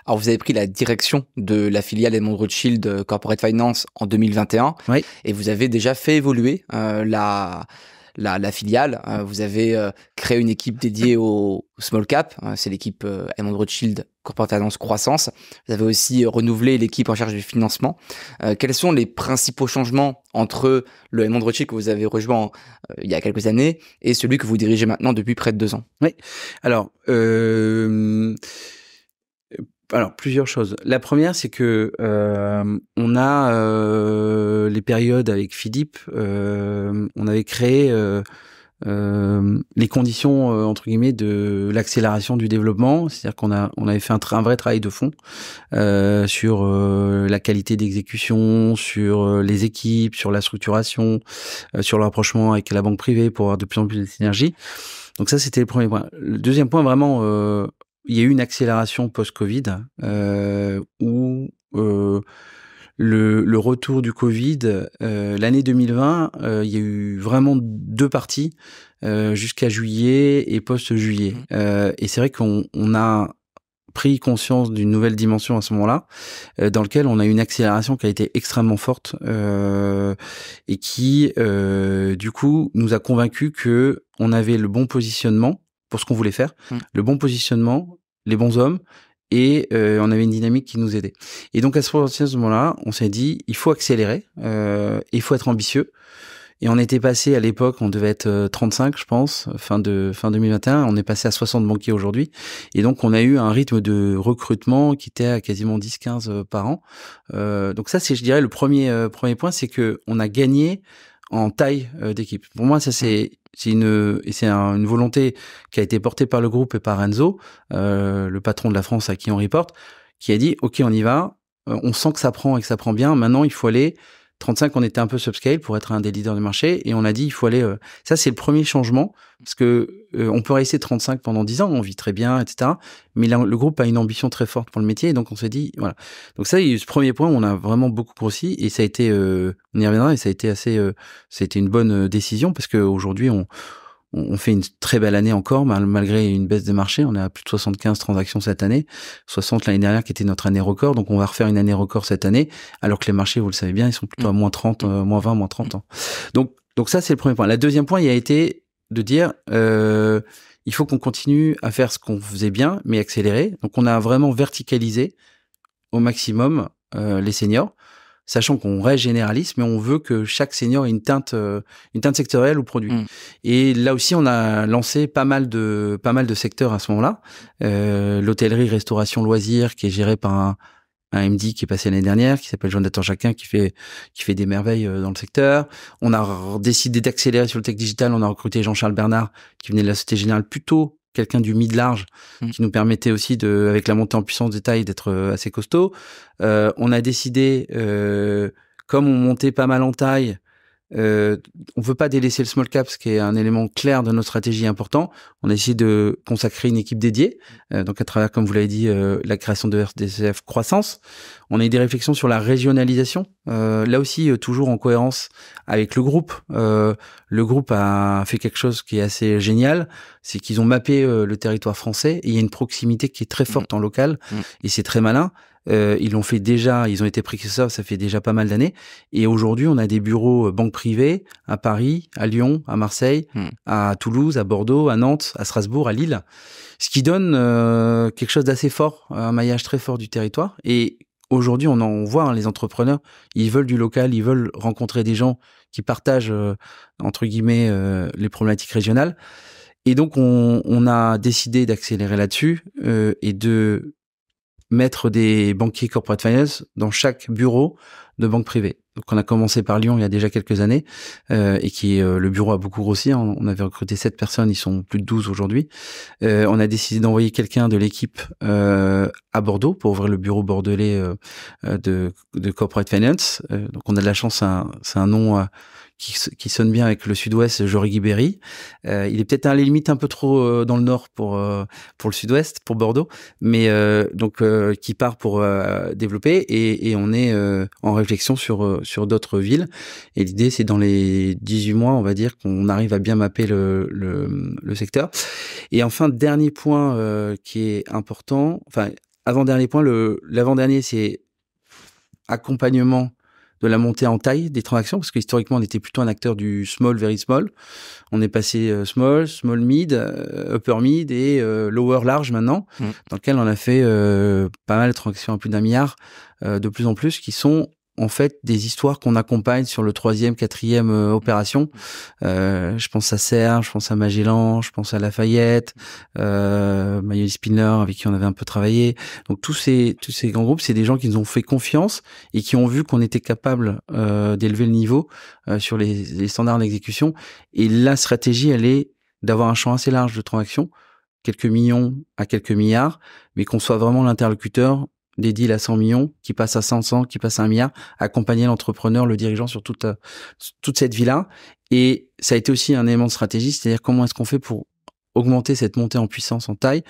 Alors, vous avez pris la direction de la filiale Edmond Rothschild Corporate Finance en 2021. Oui. Et vous avez déjà fait évoluer la filiale. Vous avez créé une équipe dédiée au small cap. C'est l'équipe Edmond Rothschild Corporate Finance Croissance. Vous avez aussi renouvelé l'équipe en charge du financement. Quels sont les principaux changements entre le Edmond Rothschild que vous avez rejoint il y a quelques années et celui que vous dirigez maintenant depuis près de 2 ans? Oui. Alors, plusieurs choses. La première, c'est que on a les périodes avec Philippe, on avait créé les conditions entre guillemets de l'accélération du développement, c'est-à-dire on avait fait un vrai travail de fond sur la qualité d'exécution, sur les équipes, sur la structuration, sur le rapprochement avec la banque privée pour avoir de plus en plus de synergie. Donc ça, c'était le premier point. Le deuxième point, vraiment, il y a eu une accélération post-Covid où le retour du Covid, l'année 2020, il y a eu vraiment 2 parties jusqu'à juillet et post-juillet. Et c'est vrai qu'on a pris conscience d'une nouvelle dimension à ce moment-là, dans lequel on a eu une accélération qui a été extrêmement forte et qui, du coup, nous a convaincus que on avait le bon positionnement pour ce qu'on voulait faire, le bon positionnement, les bons hommes, et on avait une dynamique qui nous aidait. Et donc à ce moment-là, on s'est dit, il faut accélérer, il faut être ambitieux. Et on était passé à l'époque, on devait être 35, je pense, fin 2021. On est passé à 60 banquiers aujourd'hui. Et donc, on a eu un rythme de recrutement qui était à quasiment 10-15 par an. Donc ça, c'est, je dirais, le premier point, c'est que on a gagné en taille d'équipe. Pour moi, ça, c'est une volonté qui a été portée par le groupe et par Enzo, le patron de la France à qui on reporte, qui a dit, OK, on y va. On sent que ça prend et que ça prend bien. Maintenant, il faut aller 35, on était un peu subscale pour être un des leaders du marché et on a dit il faut aller. Ça, c'est le premier changement parce que on peut rester 35 pendant 10 ans, on vit très bien, etc. Mais là, le groupe a une ambition très forte pour le métier et donc on s'est dit voilà. Donc ça, il y a eu ce premier point où on a vraiment beaucoup grossi et ça a été, on y reviendra et ça a été ça a été une bonne décision parce qu'aujourd'hui on fait une très belle année encore, malgré une baisse des marchés. On est à plus de 75 transactions cette année, 60 l'année dernière qui était notre année record. Donc, on va refaire une année record cette année, alors que les marchés, vous le savez bien, ils sont plutôt à moins 30, moins 20, moins 30 ans. Donc ça, c'est le premier point. Le deuxième point, il a été de dire, il faut qu'on continue à faire ce qu'on faisait bien, mais accélérer. Donc, on a vraiment verticalisé au maximum les seniors, sachant qu'on reste généraliste, mais on veut que chaque senior ait une teinte sectorielle au produit. Et là aussi, on a lancé pas mal de secteurs à ce moment-là. L'hôtellerie, restauration, loisirs, qui est géré par un MD qui est passé l'année dernière, qui s'appelle Jonathan Jacquin, qui fait des merveilles dans le secteur. On a décidé d'accélérer sur le tech digital. On a recruté Jean-Charles Bernard, qui venait de la Société Générale, plutôt quelqu'un du mid-large, qui nous permettait aussi avec la montée en puissance des tailles, d'être assez costaud. On a décidé, comme on montait pas mal en taille, on veut pas délaisser le small cap, ce qui est un élément clair de notre stratégie important. On a essayé de consacrer une équipe dédiée, donc à travers, comme vous l'avez dit, la création de RDCF Croissance. On a eu des réflexions sur la régionalisation, là aussi toujours en cohérence avec le groupe. Le groupe a fait quelque chose qui est assez génial, c'est qu'ils ont mappé le territoire français et il y a une proximité qui est très forte en local et c'est très malin. Ils l'ont fait déjà, ils ont été précurseurs, ça fait déjà pas mal d'années. Et aujourd'hui, on a des bureaux banques privées à Paris, à Lyon, à Marseille, à Toulouse, à Bordeaux, à Nantes, à Strasbourg, à Lille. Ce qui donne quelque chose d'assez fort, un maillage très fort du territoire. Et aujourd'hui, on voit les entrepreneurs, ils veulent du local, ils veulent rencontrer des gens qui partagent, entre guillemets, les problématiques régionales. Et donc, on a décidé d'accélérer là-dessus et de mettre des banquiers corporate finance dans chaque bureau de banque privée. Donc on a commencé par Lyon il y a déjà quelques années et le bureau a beaucoup grossi. On avait recruté 7 personnes, ils sont plus de 12 aujourd'hui. On a décidé d'envoyer quelqu'un de l'équipe à Bordeaux pour ouvrir le bureau bordelais de corporate finance. Donc on a de la chance, c'est un nom qui sonne bien avec le sud-ouest, Jory Guibéry. Il est peut-être à la limite un peu trop dans le nord pour le sud-ouest, pour Bordeaux, mais donc qui part pour développer et on est en réflexion sur d'autres villes. Et l'idée, c'est dans les 18 mois, on va dire, qu'on arrive à bien mapper le secteur. Et enfin, dernier point qui est important, enfin, avant-dernier point, l'avant-dernier, c'est accompagnement de la montée en taille des transactions, parce que historiquement, on était plutôt un acteur du small, very small. On est passé small mid, upper mid et lower large maintenant, dans lequel on a fait pas mal de transactions à plus d'1 milliard, de plus en plus, qui sont en fait des histoires qu'on accompagne sur le 3e, 4e opération. Je pense à Serre, je pense à Magellan, je pense à Lafayette, Maïoli Spindler avec qui on avait un peu travaillé. Donc tous ces grands groupes, c'est des gens qui nous ont fait confiance et qui ont vu qu'on était capable d'élever le niveau sur les standards d'exécution. Et la stratégie, elle est d'avoir un champ assez large de transactions, quelques millions à quelques milliards, mais qu'on soit vraiment l'interlocuteur des deals à 100 millions, qui passent à 500, qui passent à 1 milliard, accompagner l'entrepreneur, le dirigeant sur toute cette vie-là. Et ça a été aussi un élément de stratégie, c'est-à-dire comment est-ce qu'on fait pour augmenter cette montée en puissance, en taille.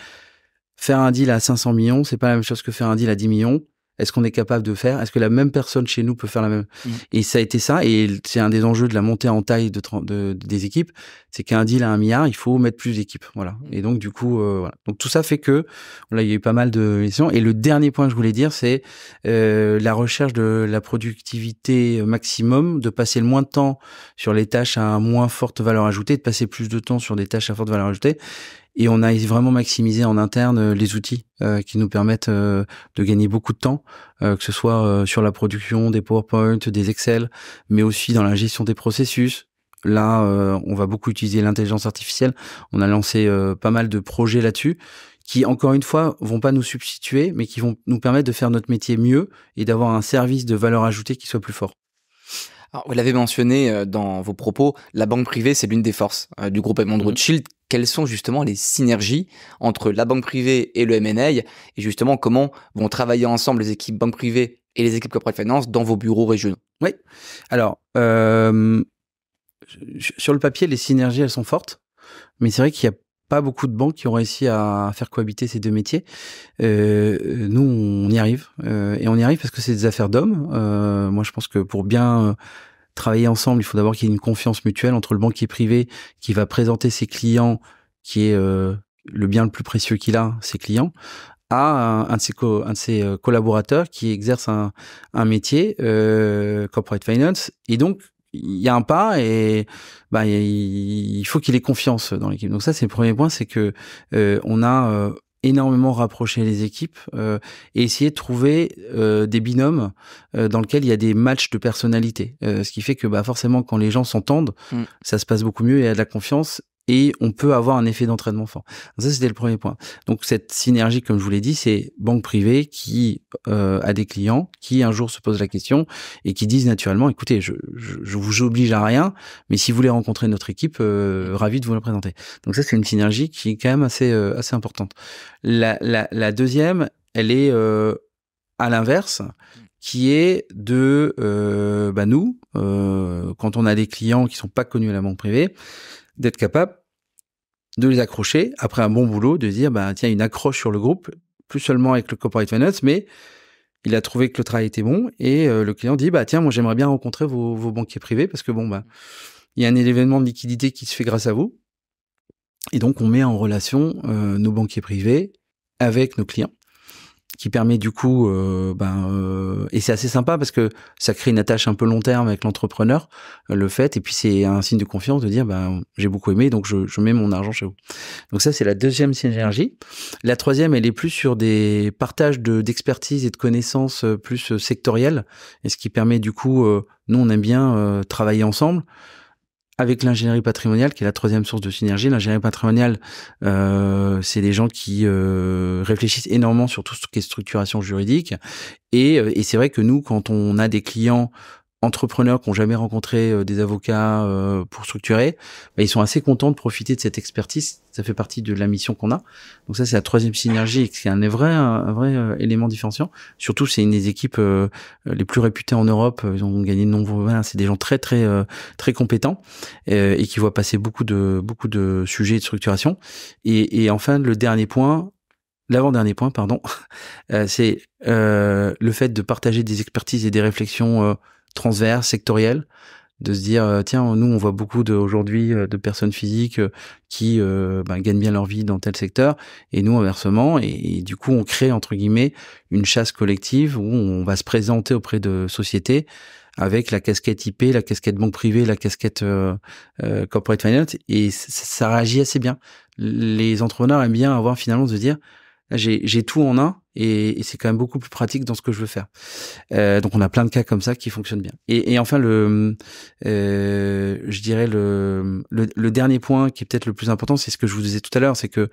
Faire un deal à 500 millions, c'est pas la même chose que faire un deal à 10 millions. est-ce qu'on est capable de faire? Est-ce que la même personne chez nous peut faire la même? Et ça a été ça, et c'est un des enjeux de la montée en taille des équipes, c'est qu'un deal à 1 milliard, il faut mettre plus d'équipes, voilà. Et donc du coup, voilà. Donc tout ça fait que là, il y a eu pas mal de missions. Et le dernier point que je voulais dire, c'est la recherche de la productivité maximum, de passer le moins de temps sur les tâches à moins forte valeur ajoutée, de passer plus de temps sur des tâches à forte valeur ajoutée. Et on a vraiment maximisé en interne les outils qui nous permettent de gagner beaucoup de temps, que ce soit sur la production des PowerPoint, des Excel, mais aussi dans la gestion des processus. Là, on va beaucoup utiliser l'intelligence artificielle. On a lancé pas mal de projets là-dessus qui, encore une fois, vont pas nous substituer, mais qui vont nous permettre de faire notre métier mieux et d'avoir un service de valeur ajoutée qui soit plus fort. Alors, vous l'avez mentionné dans vos propos, la banque privée, c'est l'une des forces du groupe Edmond Rothschild. Quelles sont justement les synergies entre la banque privée et le M&A, et justement comment vont travailler ensemble les équipes banque privée et les équipes corporate finance dans vos bureaux régionaux? Oui. Alors, sur le papier, les synergies, elles sont fortes, mais c'est vrai qu'il y a pas beaucoup de banques qui ont réussi à faire cohabiter ces deux métiers. Nous, on y arrive. Et on y arrive parce que c'est des affaires d'hommes. Moi, je pense que pour bien travailler ensemble, il faut d'abord qu'il y ait une confiance mutuelle entre le banquier privé qui va présenter ses clients, qui est le bien le plus précieux qu'il a, ses clients, à un de ses collaborateurs qui exerce un métier, corporate finance. Et donc, il y a un pas, et il faut qu'il ait confiance dans l'équipe. Donc ça, c'est le premier point, c'est que on a énormément rapproché les équipes et essayé de trouver des binômes dans lesquels il y a des matchs de personnalité. Ce qui fait que forcément, quand les gens s'entendent, ça se passe beaucoup mieux, il y a de la confiance. Et on peut avoir un effet d'entraînement fort. Donc ça, c'était le premier point. Donc cette synergie, comme je vous l'ai dit, c'est banque privée qui a des clients qui un jour se posent la question et qui disent naturellement, écoutez, je vous oblige à rien, mais si vous voulez rencontrer notre équipe, ravi de vous la présenter. Donc ça, c'est une synergie qui est quand même assez importante. La deuxième, elle est à l'inverse, qui est de nous, quand on a des clients qui sont pas connus à la banque privée, d'être capable de les accrocher après un bon boulot, de dire tiens, une accroche sur le groupe, plus seulement avec le corporate finance, mais il a trouvé que le travail était bon, et le client dit tiens, moi j'aimerais bien rencontrer vos banquiers privés parce que il y a un événement de liquidité qui se fait grâce à vous, et donc on met en relation nos banquiers privés avec nos clients, qui permet du coup, et c'est assez sympa parce que ça crée une attache un peu long terme avec l'entrepreneur, le fait, et puis c'est un signe de confiance de dire, j'ai beaucoup aimé, donc je mets mon argent chez vous. Donc ça, c'est la deuxième synergie. La troisième, elle est plus sur des partages d'expertise et de connaissances plus sectorielles, et ce qui permet du coup, nous on aime bien travailler ensemble. Avec l'ingénierie patrimoniale, qui est la troisième source de synergie. L'ingénierie patrimoniale, c'est des gens qui réfléchissent énormément sur tout ce qui est structuration juridique. Et c'est vrai que nous, quand on a des clients entrepreneurs qui n'ont jamais rencontré des avocats pour structurer, ils sont assez contents de profiter de cette expertise. Ça fait partie de la mission qu'on a. Donc ça, c'est la troisième synergie, et c'est un vrai élément différenciant. Surtout, c'est une des équipes les plus réputées en Europe. Ils ont gagné de nombreux. C'est des gens très très compétents et qui voient passer beaucoup de sujets de structuration. Et enfin, l'avant-dernier point, pardon, c'est le fait de partager des expertises et des réflexions transverses, sectorielles, de se dire tiens, nous on voit beaucoup aujourd'hui de personnes physiques qui gagnent bien leur vie dans tel secteur, et nous inversement, et du coup on crée entre guillemets une chasse collective où on va se présenter auprès de sociétés avec la casquette IP, la casquette banque privée, la casquette corporate finance, et ça réagit assez bien. Les entrepreneurs aiment bien avoir finalement de se dire j'ai tout en un, et c'est quand même beaucoup plus pratique dans ce que je veux faire. Donc on a plein de cas comme ça qui fonctionnent bien. Et enfin je dirais le dernier point qui est peut-être le plus important, c'est ce que je vous disais tout à l'heure, c'est que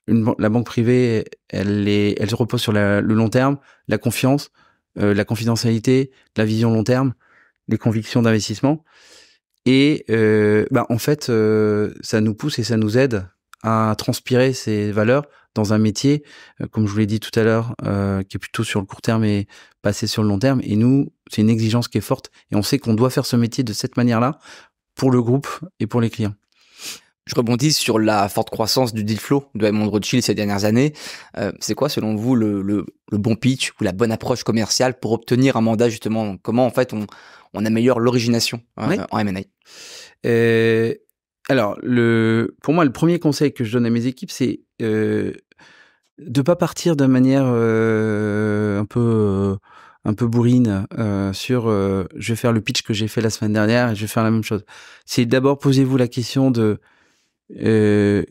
la banque privée, elle repose sur le long terme, la confiance, la confidentialité, la vision long terme, les convictions d'investissement. Et en fait, ça nous pousse et ça nous aide à transpirer ces valeurs dans un métier, comme je vous l'ai dit tout à l'heure, qui est plutôt sur le court terme et passé sur le long terme. Et nous, c'est une exigence qui est forte, et on sait qu'on doit faire ce métier de cette manière-là pour le groupe et pour les clients. Je rebondis sur la forte croissance du deal flow de Edmond Rothschild ces dernières années. C'est quoi, selon vous, le bon pitch ou la bonne approche commerciale pour obtenir un mandat, justement? Comment, en fait, on améliore l'origination en M&A? Alors, pour moi, le premier conseil que je donne à mes équipes, c'est de pas partir de manière un peu bourrine sur je vais faire le pitch que j'ai fait la semaine dernière et je vais faire la même chose. C'est d'abord posez-vous la question de le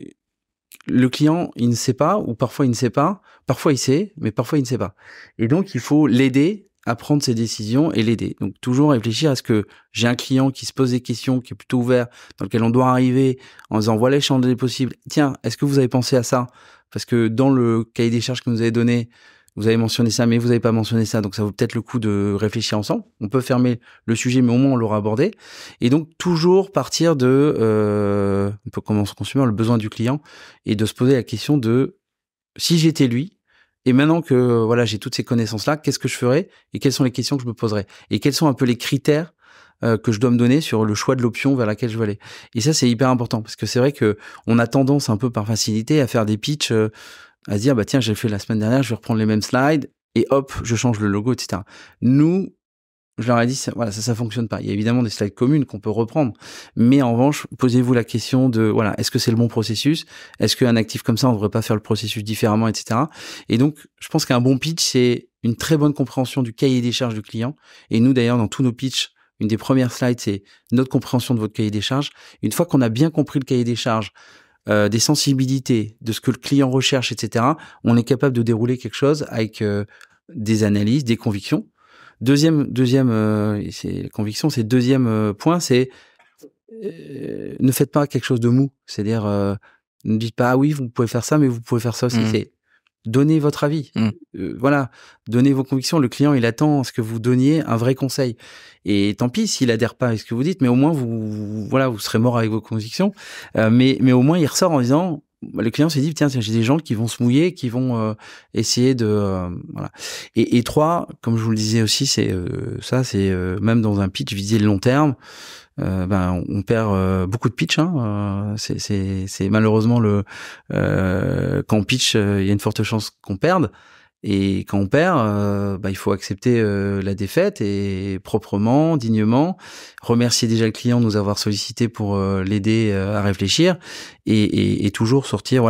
client, il ne sait pas, ou parfois il ne sait pas, parfois il sait, mais parfois il ne sait pas. Et donc, il faut l'aider à prendre ses décisions et l'aider. Donc, toujours réfléchir à ce que j'ai un client qui se pose des questions, qui est plutôt ouvert, dans lequel on doit arriver en disant, voilà les champs des possibles. Tiens, est-ce que vous avez pensé à ça? Parce que dans le cahier des charges que vous avez donné, vous avez mentionné ça, mais vous n'avez pas mentionné ça. Donc, ça vaut peut-être le coup de réfléchir ensemble. On peut fermer le sujet, mais au moins, on l'aura abordé. Et donc, toujours partir de, un peu comme on se consume, le besoin du client et de se poser la question de, si j'étais lui, et maintenant que voilà j'ai toutes ces connaissances-là, qu'est-ce que je ferais et quelles sont les questions que je me poserais et quels sont un peu les critères que je dois me donner sur le choix de l'option vers laquelle je veux aller. Et ça, c'est hyper important parce que c'est vrai que on a tendance un peu par facilité à faire des pitchs, à se dire bah tiens j'ai fait la semaine dernière, je vais reprendre les mêmes slides et hop je change le logo, etc. Nous, je leur ai dit, ça fonctionne pas. Il y a évidemment des slides communes qu'on peut reprendre. Mais en revanche, posez-vous la question de, voilà, est-ce que c'est le bon processus? Est-ce qu'un actif comme ça, on devrait pas faire le processus différemment, etc. Et donc, je pense qu'un bon pitch, c'est une très bonne compréhension du cahier des charges du client. Et nous, d'ailleurs, dans tous nos pitchs, une des premières slides, c'est notre compréhension de votre cahier des charges. Une fois qu'on a bien compris le cahier des charges, des sensibilités, de ce que le client recherche, etc., on est capable de dérouler quelque chose avec des analyses, des convictions. Deuxième, c'est la conviction. C'est deuxième point, c'est ne faites pas quelque chose de mou. C'est-à-dire, ne dites pas ah oui, vous pouvez faire ça, mais vous pouvez faire ça aussi. C'est donnez votre avis. Voilà, donnez vos convictions. Le client, il attend à ce que vous donniez un vrai conseil. Et tant pis s'il adhère pas à ce que vous dites, mais au moins vous serez mort avec vos convictions. Mais au moins il ressort en disant. Le client s'est dit tiens j'ai des gens qui vont se mouiller, qui vont essayer de voilà. Et trois, comme je vous le disais aussi, c'est même dans un pitch viser le long terme. On perd beaucoup de pitch. C'est malheureusement quand on pitch, il y a une forte chance qu'on perde. Et quand on perd, il faut accepter la défaite et proprement, dignement, remercier déjà le client de nous avoir sollicité pour l'aider à réfléchir et toujours sortir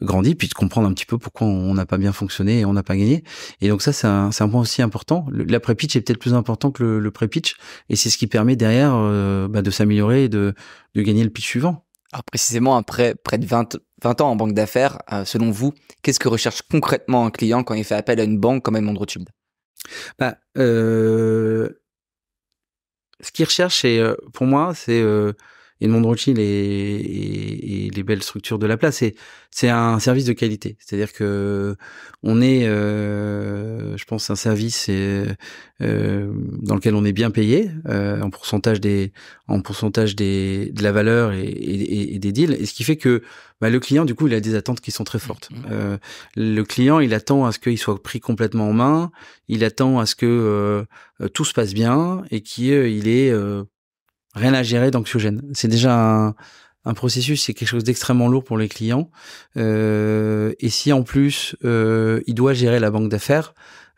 grandi, puis de comprendre un petit peu pourquoi on n'a pas bien fonctionné et on n'a pas gagné. Et donc ça, c'est un point aussi important. L'après-pitch est peut-être plus important que le pré-pitch et c'est ce qui permet derrière de s'améliorer et de gagner le pitch suivant. Alors précisément, après près de 20 ans en banque d'affaires, selon vous, qu'est-ce que recherche concrètement un client quand il fait appel à une banque comme Edmond Rothschild? Ce qu'il recherche, pour moi, c'est Edmond Rothschild et les belles structures de la place, c'est un service de qualité. C'est-à-dire que on est, je pense, un service dans lequel on est bien payé en pourcentage de la valeur et des deals. Et ce qui fait que le client, du coup, il a des attentes qui sont très fortes. Le client, il attend à ce qu'il soit pris complètement en main. Il attend à ce que tout se passe bien et qu'il ait rien à gérer d'anxiogène. C'est déjà un processus, c'est quelque chose d'extrêmement lourd pour les clients. Et si en plus il doit gérer la banque d'affaires,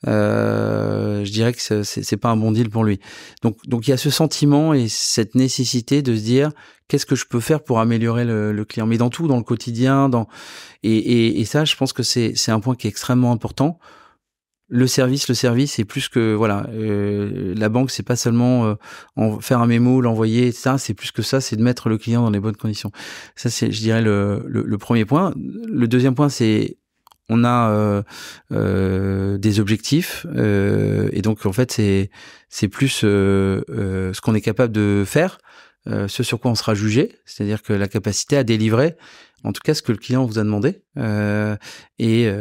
je dirais que c'est pas un bon deal pour lui. Donc il y a ce sentiment et cette nécessité de se dire qu'est-ce que je peux faire pour améliorer le client, mais dans tout, dans le quotidien, et ça, je pense que c'est un point qui est extrêmement important. Le service, c'est plus que la banque, c'est pas seulement faire un mémo, l'envoyer, ça, c'est plus que ça, c'est de mettre le client dans les bonnes conditions. Ça, c'est, je dirais, le premier point. Le deuxième point, c'est on a des objectifs et donc en fait, c'est plus ce qu'on est capable de faire, ce sur quoi on sera jugé, c'est-à-dire que la capacité à délivrer. En tout cas, ce que le client vous a demandé et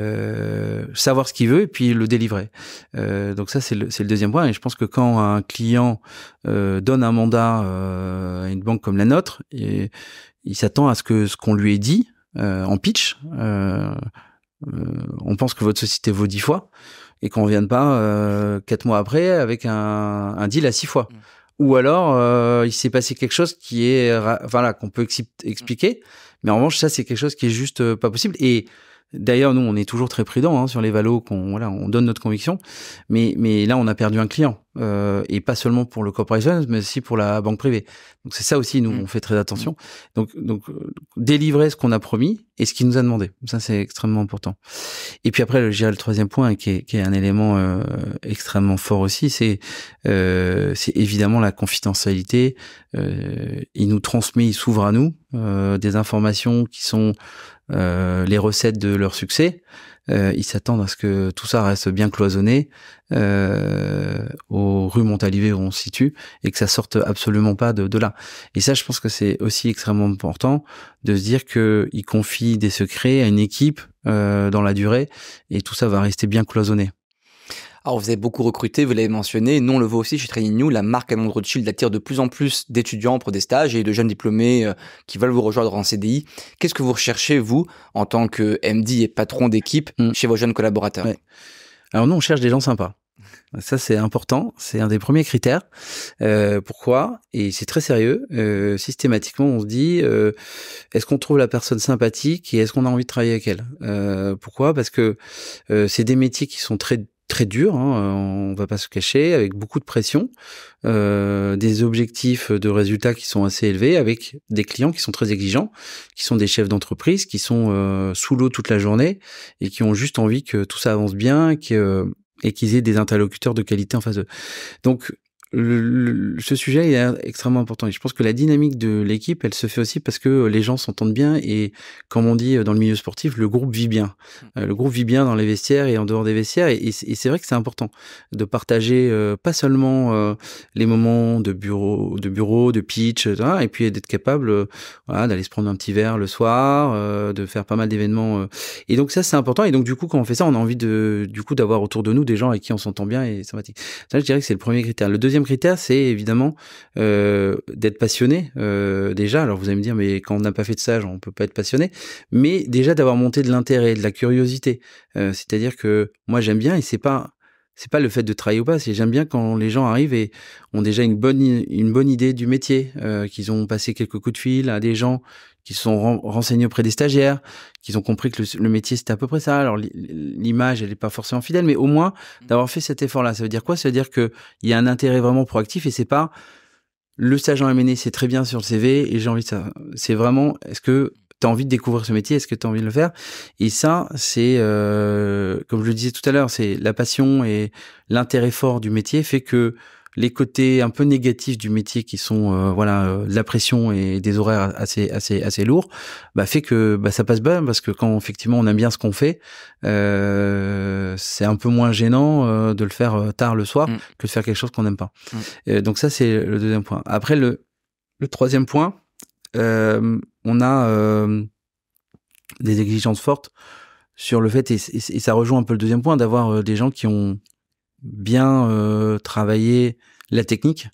savoir ce qu'il veut et puis le délivrer. Donc ça, c'est le deuxième point. Et je pense que quand un client donne un mandat à une banque comme la nôtre, il s'attend à ce qu'on lui ait dit en pitch. On pense que votre société vaut 10 fois et qu'on ne revienne pas 4 mois après avec un deal à 6 fois. ou alors il s'est passé quelque chose qui est voilà qu'on peut expliquer, mais en revanche ça c'est quelque chose qui est juste pas possible. Et d'ailleurs nous on est toujours très prudents sur les valos, on donne notre conviction, mais là on a perdu un client, et pas seulement pour le corporation mais aussi pour la banque privée. Donc c'est ça aussi, nous on fait très attention. Donc délivrer ce qu'on a promis et ce qu'il nous a demandé, ça c'est extrêmement important. Et puis après je dirais le troisième point qui est un élément extrêmement fort aussi, c'est évidemment la confidentialité. Il nous transmet, il s'ouvre à nous des informations qui sont les recettes de leur succès. Ils s'attendent à ce que tout ça reste bien cloisonné aux rues Montalivet où on se situe, et que ça sorte absolument pas de là. Et ça, je pense que c'est aussi extrêmement important de se dire qu'ils confient des secrets à une équipe dans la durée, et tout ça va rester bien cloisonné. Alors, vous avez beaucoup recruté, vous l'avez mentionné. Nous, on le voit aussi chez Training New. La marque Edmond Rothschild attire de plus en plus d'étudiants pour des stages et de jeunes diplômés qui veulent vous rejoindre en CDI. Qu'est-ce que vous recherchez, vous, en tant que MD et patron d'équipe, chez vos jeunes collaborateurs? Alors, nous, on cherche des gens sympas. Ça, c'est important. C'est un des premiers critères. Pourquoi? Et c'est très sérieux. Systématiquement, on se dit, est-ce qu'on trouve la personne sympathique et est-ce qu'on a envie de travailler avec elle? Pourquoi? Parce que c'est des métiers qui sont très dur, on va pas se cacher, avec beaucoup de pression, des objectifs de résultats qui sont assez élevés, avec des clients qui sont très exigeants, qui sont des chefs d'entreprise, qui sont sous l'eau toute la journée et qui ont juste envie que tout ça avance bien et qu'ils aient des interlocuteurs de qualité en face d'eux. Donc ce sujet est extrêmement important, et je pense que la dynamique de l'équipe, elle se fait aussi parce que les gens s'entendent bien, et comme on dit dans le milieu sportif, le groupe vit bien. Le groupe vit bien dans les vestiaires et en dehors des vestiaires, et c'est vrai que c'est important de partager pas seulement les moments de bureau, de pitch, et puis d'être capable d'aller se prendre un petit verre le soir, de faire pas mal d'événements. Et donc ça, c'est important. Et donc du coup, quand on fait ça, on a envie d'avoir autour de nous des gens avec qui on s'entend bien et sympathique. Ça, je dirais que c'est le premier critère. Le deuxième critère, c'est évidemment d'être passionné déjà. Alors vous allez me dire, mais quand on n'a pas fait de stage, on peut pas être passionné. Mais déjà d'avoir monté de l'intérêt, de la curiosité. C'est-à-dire que moi j'aime bien, et c'est pas le fait de travailler ou pas, c'est j'aime bien quand les gens arrivent et ont déjà une bonne idée du métier, qu'ils ont passé quelques coups de fil à des gens qui se sont renseignés auprès des stagiaires, qu'ils ont compris que le métier c'était à peu près ça. Alors l'image elle est pas forcément fidèle, mais au moins d'avoir fait cet effort-là. Ça veut dire quoi? Ça veut dire que il y a un intérêt vraiment proactif, et c'est pas le stage en M&A, c'est très bien sur le CV et j'ai envie de ça. C'est vraiment, est-ce que tu as envie de découvrir ce métier? Est-ce que tu as envie de le faire? Et ça, c'est, comme je le disais tout à l'heure, c'est la passion et l'intérêt fort du métier fait que les côtés un peu négatifs du métier qui sont de la pression et des horaires assez lourds, fait que ça passe bien, parce que quand effectivement on aime bien ce qu'on fait, c'est un peu moins gênant de le faire tard le soir que de faire quelque chose qu'on n'aime pas. Donc ça, c'est le deuxième point. Après, le troisième point, on a des exigences fortes sur le fait, et ça rejoint un peu le deuxième point, d'avoir des gens qui ont bien travaillé la technique.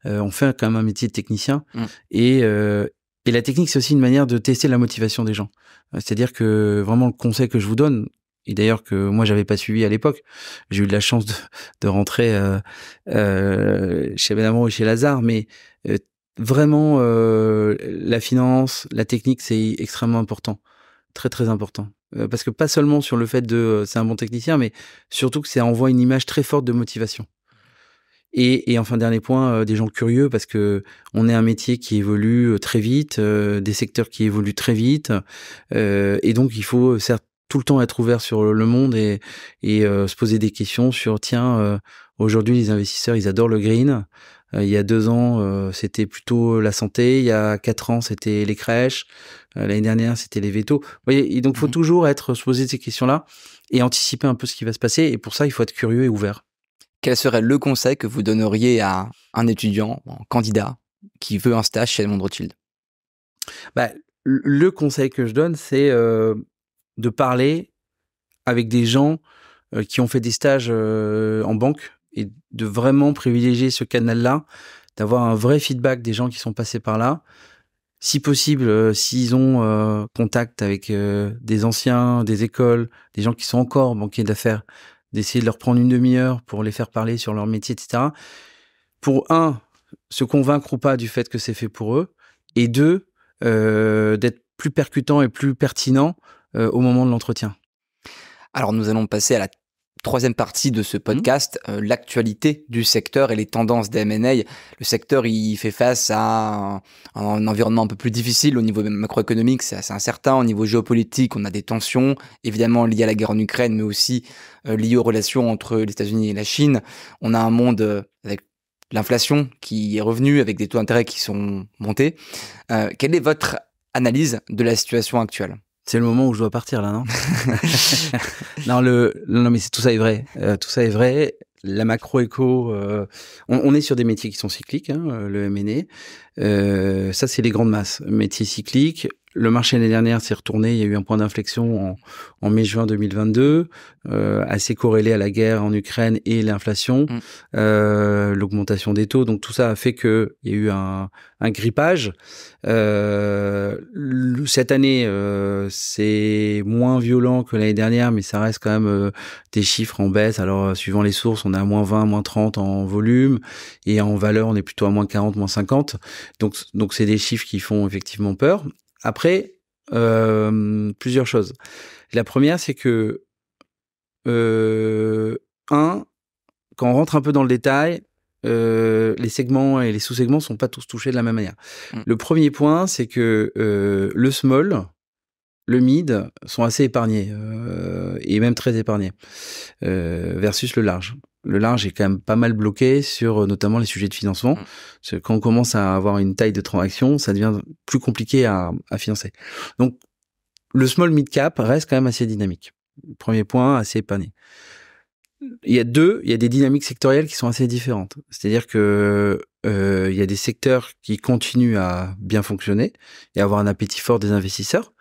On fait quand même un métier de technicien, et la technique, c'est aussi une manière de tester la motivation des gens. C'est-à-dire que vraiment le conseil que je vous donne, et d'ailleurs que moi j'avais pas suivi à l'époque, j'ai eu de la chance de rentrer chez Benamro et chez Lazare, mais vraiment la finance, la technique, c'est extrêmement important, très très important. Parce que pas seulement sur le fait de c'est un bon technicien, mais surtout que ça envoie une image très forte de motivation. Et enfin, dernier point, des gens curieux, parce que on est un métier qui évolue très vite, des secteurs qui évoluent très vite, et donc il faut certes tout le temps être ouvert sur le monde et se poser des questions sur aujourd'hui les investisseurs ils adorent le green. Il y a 2 ans, c'était plutôt la santé. Il y a 4 ans, c'était les crèches. L'année dernière, c'était les vétos. Vous voyez, et donc, faut toujours se poser ces questions-là et anticiper un peu ce qui va se passer. Et pour ça, il faut être curieux et ouvert. Quel serait le conseil que vous donneriez à un étudiant, un candidat, qui veut un stage chez Edmond Rothschild? Le conseil que je donne, c'est de parler avec des gens qui ont fait des stages en banque, et de vraiment privilégier ce canal-là, d'avoir un vrai feedback des gens qui sont passés par là. Si possible, s'ils ont contact avec des anciens, des écoles, des gens qui sont encore banquiers d'affaires, d'essayer de leur prendre une demi-heure pour les faire parler sur leur métier, etc. Pour se convaincre ou pas du fait que c'est fait pour eux, et deux, d'être plus percutant et plus pertinent au moment de l'entretien. Alors nous allons passer à la troisième partie de ce podcast, l'actualité du secteur et les tendances des M&A. Le secteur, il fait face à un environnement un peu plus difficile au niveau macroéconomique, c'est assez incertain. Au niveau géopolitique, on a des tensions, évidemment liées à la guerre en Ukraine, mais aussi liées aux relations entre les États-Unis et la Chine. On a un monde avec l'inflation qui est revenue, avec des taux d'intérêt qui sont montés. Quelle est votre analyse de la situation actuelle ? C'est le moment où je dois partir là, non? Non, mais tout ça est vrai. Tout ça est vrai. La macro-éco, on est sur des métiers qui sont cycliques, hein, le M&A. Ça, c'est les grandes masses. Métiers cycliques. Le marché l'année dernière s'est retourné. Il y a eu un point d'inflexion en mai-juin 2022, assez corrélé à la guerre en Ukraine et l'inflation, l'augmentation des taux. Donc tout ça a fait que il y a eu un grippage. Cette année, c'est moins violent que l'année dernière, mais ça reste quand même des chiffres en baisse. Alors, suivant les sources, on est à moins 20, moins 30 en volume, et en valeur, on est plutôt à moins 40, moins 50. Donc c'est des chiffres qui font effectivement peur. Après, plusieurs choses. La première, c'est que, quand on rentre un peu dans le détail, les segments et les sous-segments sont pas tous touchés de la même manière. Le premier point, c'est que le small, le mid sont assez épargnés, et même très épargnés, versus le large. Le large est quand même pas mal bloqué sur notamment les sujets de financement. Parce que quand on commence à avoir une taille de transaction, ça devient plus compliqué à financer. Donc, le small mid cap reste quand même assez dynamique. Premier point, assez épargné. Il y a des dynamiques sectorielles qui sont assez différentes. C'est-à-dire que il y a des secteurs qui continuent à bien fonctionner et avoir un appétit fort des investisseurs.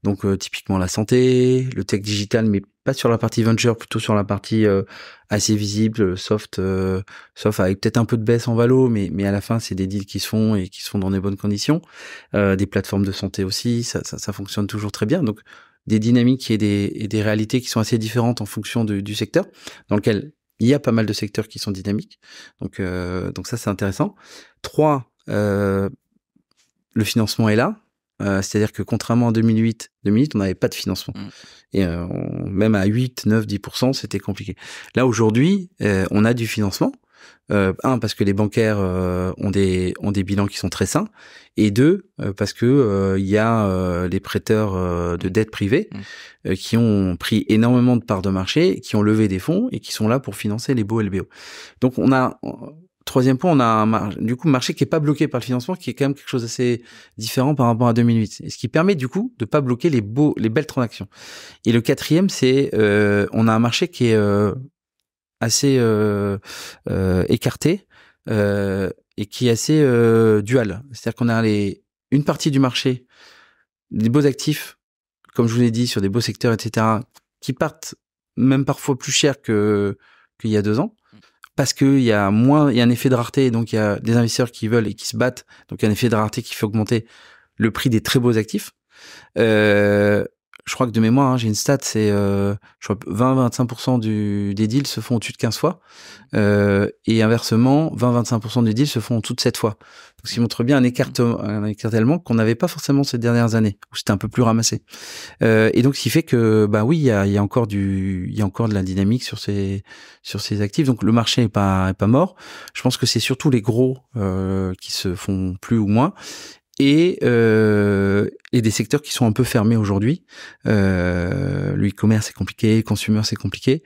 Donc typiquement la santé, le tech digital, mais pas sur la partie venture, plutôt sur la partie assez visible, soft avec peut-être un peu de baisse en valo, mais à la fin c'est des deals qui se font et qui se font dans des bonnes conditions. Des plateformes de santé aussi, ça fonctionne toujours très bien. Donc des dynamiques et des réalités qui sont assez différentes en fonction du secteur, dans lequel il y a pas mal de secteurs qui sont dynamiques. Donc ça, c'est intéressant. 3, le financement est là. C'est-à-dire que contrairement en 2008, on n'avait pas de financement. Et même à 8, 9, 10%, c'était compliqué. Là, aujourd'hui, on a du financement. Parce que les bancaires ont des bilans qui sont très sains, et deux, parce que il y a les prêteurs de dette privée qui ont pris énormément de parts de marché, qui ont levé des fonds et qui sont là pour financer les beaux LBO. Donc on a troisième point, on a un marché qui est pas bloqué par le financement, qui est quand même quelque chose d'assez différent par rapport à 2008, et ce qui permet du coup de pas bloquer les belles transactions. Et le quatrième, c'est on a un marché qui est assez écarté et qui est assez dual. C'est-à-dire qu'on a une partie du marché, des beaux actifs, comme je vous l'ai dit, sur des beaux secteurs, etc., qui partent même parfois plus cher qu'il y a 2 ans, parce qu'il y a un effet de rareté, donc il y a des investisseurs qui veulent et qui se battent, donc il y a un effet de rareté qui fait augmenter le prix des très beaux actifs. Je crois que de mémoire, j'ai une stat, c'est je crois 20-25% des deals se font au-dessus de 15 fois, et inversement 20-25% des deals se font au-dessous de 7 fois. Donc, ce qui montre bien un écartèlement qu'on n'avait pas forcément ces dernières années, où c'était un peu plus ramassé. Et donc ce qui fait que oui, il y a encore de la dynamique sur ces actifs. Donc le marché est pas mort. Je pense que c'est surtout les gros qui se font plus ou moins. Et des secteurs qui sont un peu fermés aujourd'hui. Le e-commerce c'est compliqué, le consumer c'est compliqué,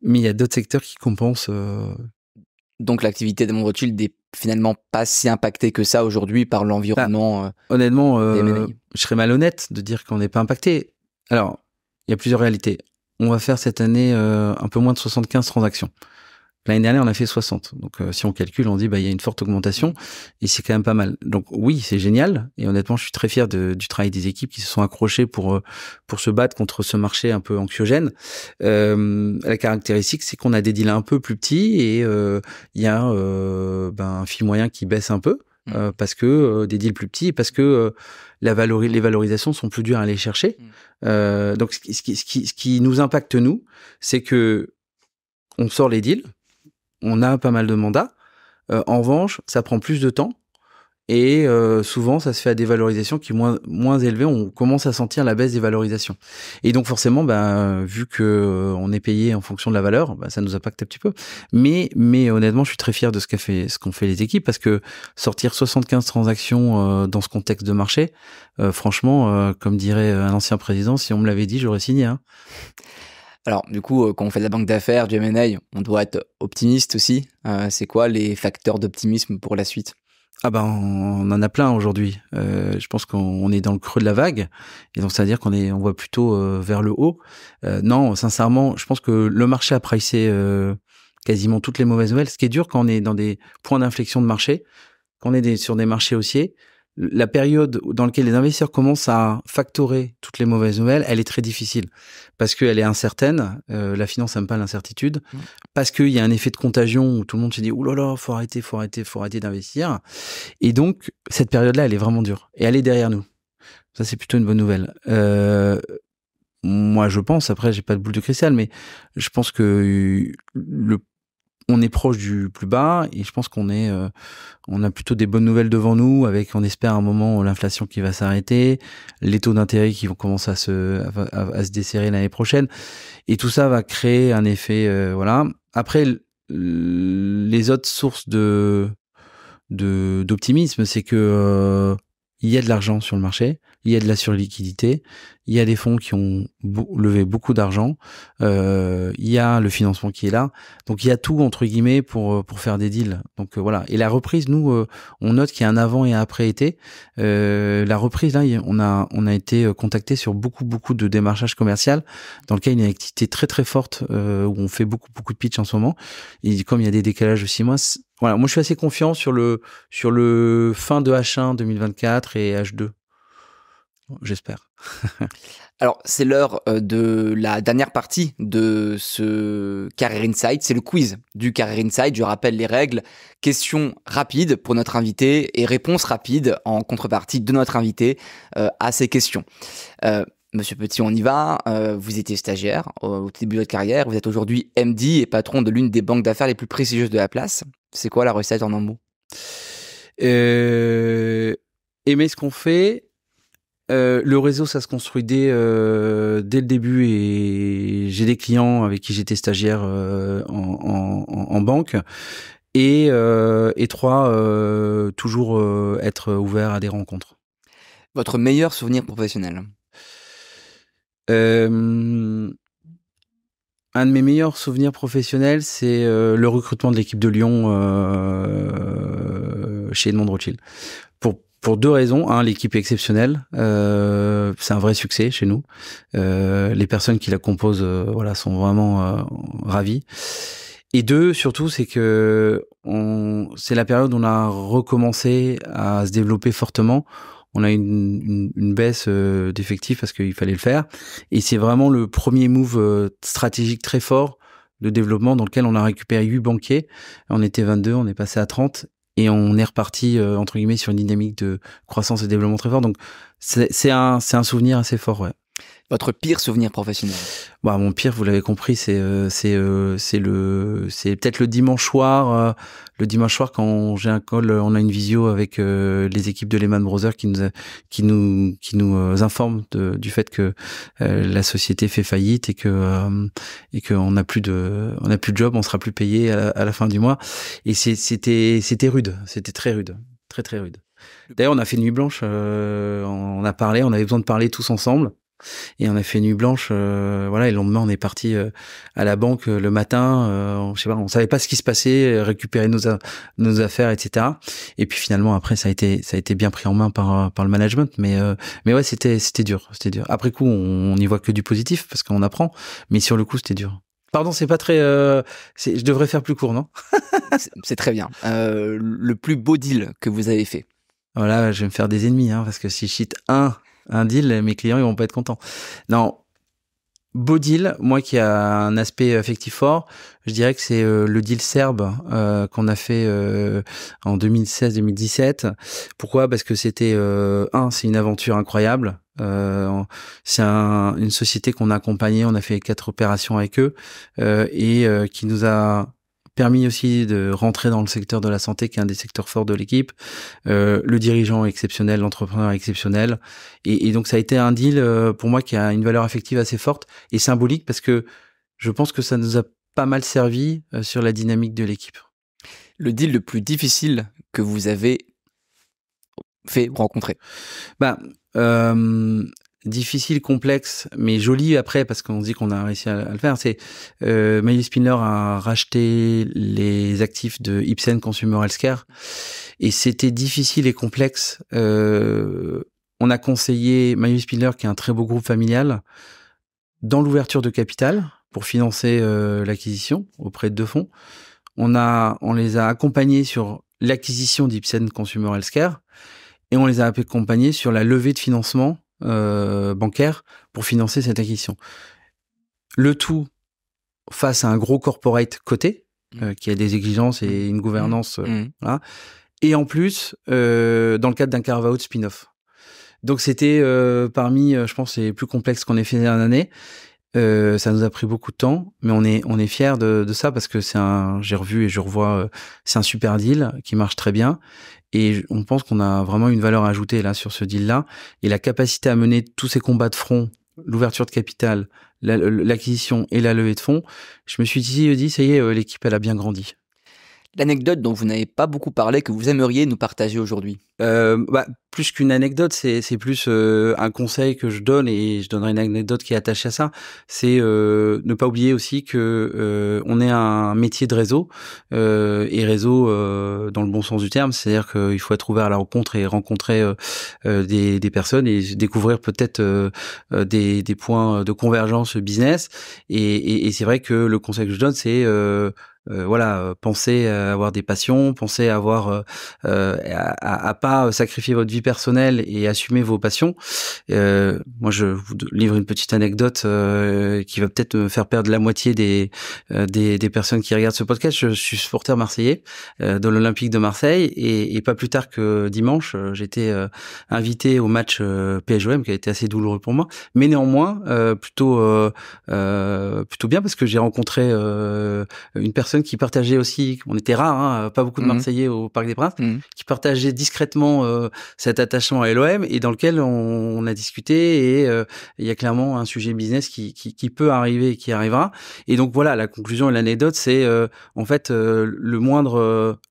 mais il y a d'autres secteurs qui compensent. Donc l'activité d'Edmond Rothschild n'est finalement pas si impactée que ça aujourd'hui par l'environnement. Honnêtement, je serais malhonnête de dire qu'on n'est pas impacté. Alors, il y a plusieurs réalités. On va faire cette année un peu moins de 75 transactions. L'année dernière, on a fait 60. Donc, si on calcule, on dit, il y a une forte augmentation et c'est quand même pas mal. Donc, oui, c'est génial. Et honnêtement, je suis très fier du travail des équipes qui se sont accrochées pour se battre contre ce marché un peu anxiogène. La caractéristique, c'est qu'on a des deals un peu plus petits et il y a un fil moyen qui baisse un peu parce que des deals plus petits, parce que les valorisations sont plus dures à aller chercher. Donc, ce qui nous impacte, nous, c'est que on sort les deals. On a pas mal de mandats. En revanche, ça prend plus de temps. Et souvent, ça se fait à des valorisations qui sont moins élevées. On commence à sentir la baisse des valorisations. Et donc forcément, vu que on est payé en fonction de la valeur, ça nous impacte un petit peu. Mais honnêtement, je suis très fier de ce qu'ont fait les équipes, parce que sortir 75 transactions dans ce contexte de marché, franchement, comme dirait un ancien président, si on me l'avait dit, j'aurais signé. Hein. Alors, du coup, quand on fait de la banque d'affaires, du M&A, on doit être optimiste aussi. C'est quoi les facteurs d'optimisme pour la suite ? On en a plein aujourd'hui. Je pense qu'on est dans le creux de la vague, et donc ça veut dire on voit plutôt vers le haut. Non, sincèrement, je pense que le marché a pricé quasiment toutes les mauvaises nouvelles. Ce qui est dur quand on est dans des points d'inflexion de marché, quand on est sur des marchés haussiers, la période dans laquelle les investisseurs commencent à factorer toutes les mauvaises nouvelles, elle est très difficile parce qu'elle est incertaine. La finance n'aime pas l'incertitude, parce qu'il y a un effet de contagion où tout le monde se dit « Ouh là là, faut arrêter d'investir ». Et donc, cette période-là, elle est vraiment dure. Et elle est derrière nous. Ça, c'est plutôt une bonne nouvelle. Moi, je pense, après, j'ai pas de boule de cristal, mais je pense que on est proche du plus bas, et je pense qu'on a plutôt des bonnes nouvelles devant nous, avec, on espère, un moment, l'inflation qui va s'arrêter, les taux d'intérêt qui vont commencer à se desserrer l'année prochaine, et tout ça va créer un effet, voilà. Après, les autres sources d'optimisme, c'est que il y a de l'argent sur le marché, il y a de la surliquidité, il y a des fonds qui ont levé beaucoup d'argent, il y a le financement qui est là, donc il y a tout entre guillemets pour faire des deals. Donc voilà. Et la reprise, nous, on note qu'il y a un avant et un après été. La reprise, là, on a été contacté sur beaucoup de démarchage commercial, dans lequel il y a une activité très très forte, où on fait beaucoup de pitch en ce moment. Et comme il y a des décalages de 6 mois, voilà, moi je suis assez confiant sur le fin de H1 2024 et H2. J'espère. Alors, c'est l'heure de la dernière partie de ce Career Insight. C'est le quiz du Career Insight. Je rappelle les règles. Questions rapides pour notre invité et réponses rapides en contrepartie de notre invité à ces questions. Monsieur Petit, on y va. Vous étiez stagiaire au début de votre carrière. Vous êtes aujourd'hui MD et patron de l'une des banques d'affaires les plus prestigieuses de la place. C'est quoi la recette en un mot ? Aimer ce qu'on fait. Le réseau, ça se construit dès le début, et j'ai des clients avec qui j'étais stagiaire en banque. Et 3, toujours être ouvert à des rencontres. Votre meilleur souvenir professionnel ? Un de mes meilleurs souvenirs professionnels, c'est le recrutement de l'équipe de Lyon chez Edmond de Rothschild. Pour 2 raisons. Un, l'équipe est exceptionnelle. C'est un vrai succès chez nous. Les personnes qui la composent, sont vraiment ravies. Et 2, surtout, c'est que c'est la période où on a recommencé à se développer fortement. On a une baisse d'effectifs parce qu'il fallait le faire. Et c'est vraiment le premier move stratégique très fort de développement, dans lequel on a récupéré 8 banquiers. On était 22, on est passé à 30. Et on est reparti, entre guillemets, sur une dynamique de croissance et développement très fort. Donc, c'est un souvenir assez fort, ouais. Votre pire souvenir professionnel ? Mon pire, vous l'avez compris, c'est peut-être le dimanche soir. Le dimanche soir, quand j'ai un call, on a une visio avec les équipes de Lehman Brothers qui nous informent du fait que la société fait faillite, et que on n'a plus de job, on sera plus payé à la fin du mois. Et c'était rude, c'était très rude, très très rude. D'ailleurs, on a fait nuit blanche. On a parlé, on avait besoin de parler tous ensemble. Et on a fait nuit blanche, et le lendemain on est parti à la banque le matin, on savait pas ce qui se passait, récupérer nos affaires, etc. Et puis finalement après ça a été bien pris en main par le management, mais ouais, c'était dur. Après coup, on n'y voit que du positif parce qu'on apprend, mais sur le coup c'était dur. Pardon, c'est pas très je devrais faire plus court, non ? C'est très bien. Le plus beau deal que vous avez fait ? Voilà, je vais me faire des ennemis, parce que si je cite un deal, mes clients ils vont pas être contents. Non, beau deal, moi qui a un aspect affectif fort, je dirais que c'est le deal serbe qu'on a fait en 2016-2017. Pourquoi ? Parce que c'était c'est une aventure incroyable. C'est une société qu'on a accompagnée, on a fait 4 opérations avec eux, et qui nous a permis aussi de rentrer dans le secteur de la santé, qui est un des secteurs forts de l'équipe. Le dirigeant est exceptionnel, l'entrepreneur est exceptionnel. Et donc, ça a été un deal pour moi qui a une valeur affective assez forte et symbolique, parce que je pense que ça nous a pas mal servi sur la dynamique de l'équipe. Le deal le plus difficile que vous avez fait rencontrer? Difficile, complexe, mais joli après, parce qu'on se dit qu'on a réussi à le faire. C'est Maëlys Spindler a racheté les actifs de Ipsen Consumer Healthcare, et c'était difficile et complexe. On a conseillé Maëlys Spindler, qui est un très beau groupe familial, dans l'ouverture de capital pour financer l'acquisition auprès de deux fonds. On les a accompagnés sur l'acquisition d'Ipsen Consumer Healthcare, et on les a accompagnés sur la levée de financement bancaire pour financer cette acquisition. Le tout face à un gros corporate coté qui a des exigences et une gouvernance, voilà. Et en plus dans le cadre d'un carve-out spin-off. Donc c'était parmi, je pense, les plus complexes qu'on ait fait en année. Ça nous a pris beaucoup de temps, mais on est fiers de ça, parce que j'ai revu et je revois, c'est un super deal qui marche très bien. Et on pense qu'on a vraiment une valeur ajoutée là sur ce deal-là, et la capacité à mener tous ces combats de front, l'ouverture de capital, l'acquisition et la levée de fonds. Je me suis dit, ça y est, l'équipe elle a bien grandi. L'anecdote dont vous n'avez pas beaucoup parlé, que vous aimeriez nous partager aujourd'hui? Plus qu'une anecdote, c'est plus un conseil que je donne, et je donnerai une anecdote qui est attachée à ça. C'est ne pas oublier aussi que on est un métier de réseau, et réseau dans le bon sens du terme, c'est-à-dire qu'il faut être ouvert à la rencontre et rencontrer des personnes et découvrir peut-être des points de convergence business. Et c'est vrai que le conseil que je donne, c'est pensez à avoir des passions, pensez à avoir à pas sacrifier votre vie personnelle et assumer vos passions. Moi, je vous livre une petite anecdote qui va peut-être me faire perdre la moitié des personnes qui regardent ce podcast. Je suis supporter marseillais de l'Olympique de Marseille, et pas plus tard que dimanche, j'étais invité au match PSG-OM, qui a été assez douloureux pour moi, mais néanmoins plutôt bien, parce que j'ai rencontré une personne qui partageait aussi, on était rares, pas beaucoup de Marseillais au Parc des Princes, qui partageait discrètement cet attachement à l'OM, et dans lequel on a discuté, et il y a clairement un sujet business qui peut arriver et qui arrivera. Et donc voilà, la conclusion et l'anecdote, c'est en fait le moindre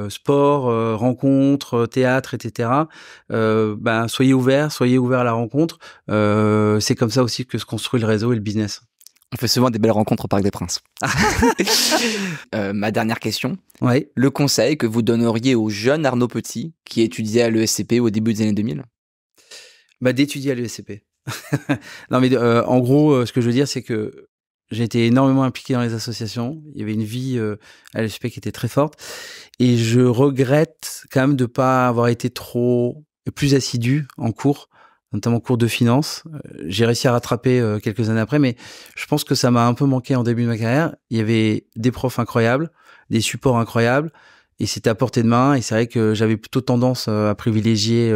sport, rencontres, théâtre, etc. Soyez ouverts à la rencontre. C'est comme ça aussi que se construit le réseau et le business. On fait souvent des belles rencontres au Parc des Princes. Ma dernière question. Oui. Le conseil que vous donneriez au jeune Arnaud Petit qui étudiait à l'ESCP au début des années 2000? D'étudier à l'ESCP. Non, mais en gros, ce que je veux dire, c'est que j'ai été énormément impliqué dans les associations. Il y avait une vie à l'ESCP qui était très forte. Et je regrette quand même de pas avoir été plus assidu en cours, notamment cours de finance. J'ai réussi à rattraper quelques années après, mais je pense que ça m'a un peu manqué en début de ma carrière. Il y avait des profs incroyables, des supports incroyables, et c'était à portée de main. Et c'est vrai que j'avais plutôt tendance à privilégier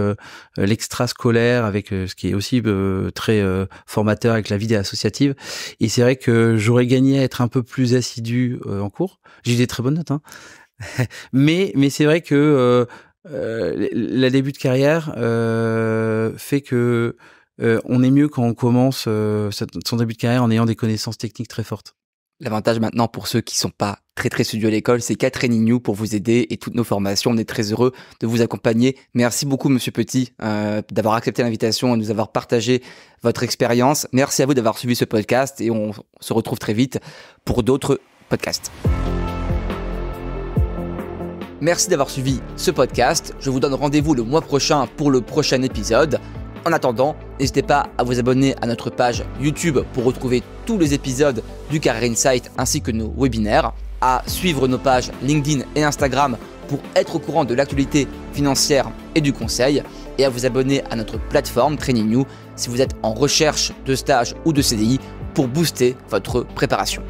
l'extrascolaire, avec ce qui est aussi très formateur avec la vie associative. Et c'est vrai que j'aurais gagné à être un peu plus assidu en cours. J'ai eu des très bonnes notes, mais c'est vrai que la début de carrière fait que on est mieux quand on commence son début de carrière en ayant des connaissances techniques très fortes. L'avantage maintenant pour ceux qui sont pas très studieux à l'école, c'est qu'à Training You pour vous aider, et toutes nos formations, on est très heureux de vous accompagner. Merci beaucoup Monsieur Petit d'avoir accepté l'invitation et de nous avoir partagé votre expérience. Merci à vous d'avoir suivi ce podcast, et on se retrouve très vite pour d'autres podcasts. Merci d'avoir suivi ce podcast. Je vous donne rendez-vous le mois prochain pour le prochain épisode. En attendant, n'hésitez pas à vous abonner à notre page YouTube pour retrouver tous les épisodes du Career Insight ainsi que nos webinaires, à suivre nos pages LinkedIn et Instagram pour être au courant de l'actualité financière et du conseil, et à vous abonner à notre plateforme Training You si vous êtes en recherche de stage ou de CDI pour booster votre préparation.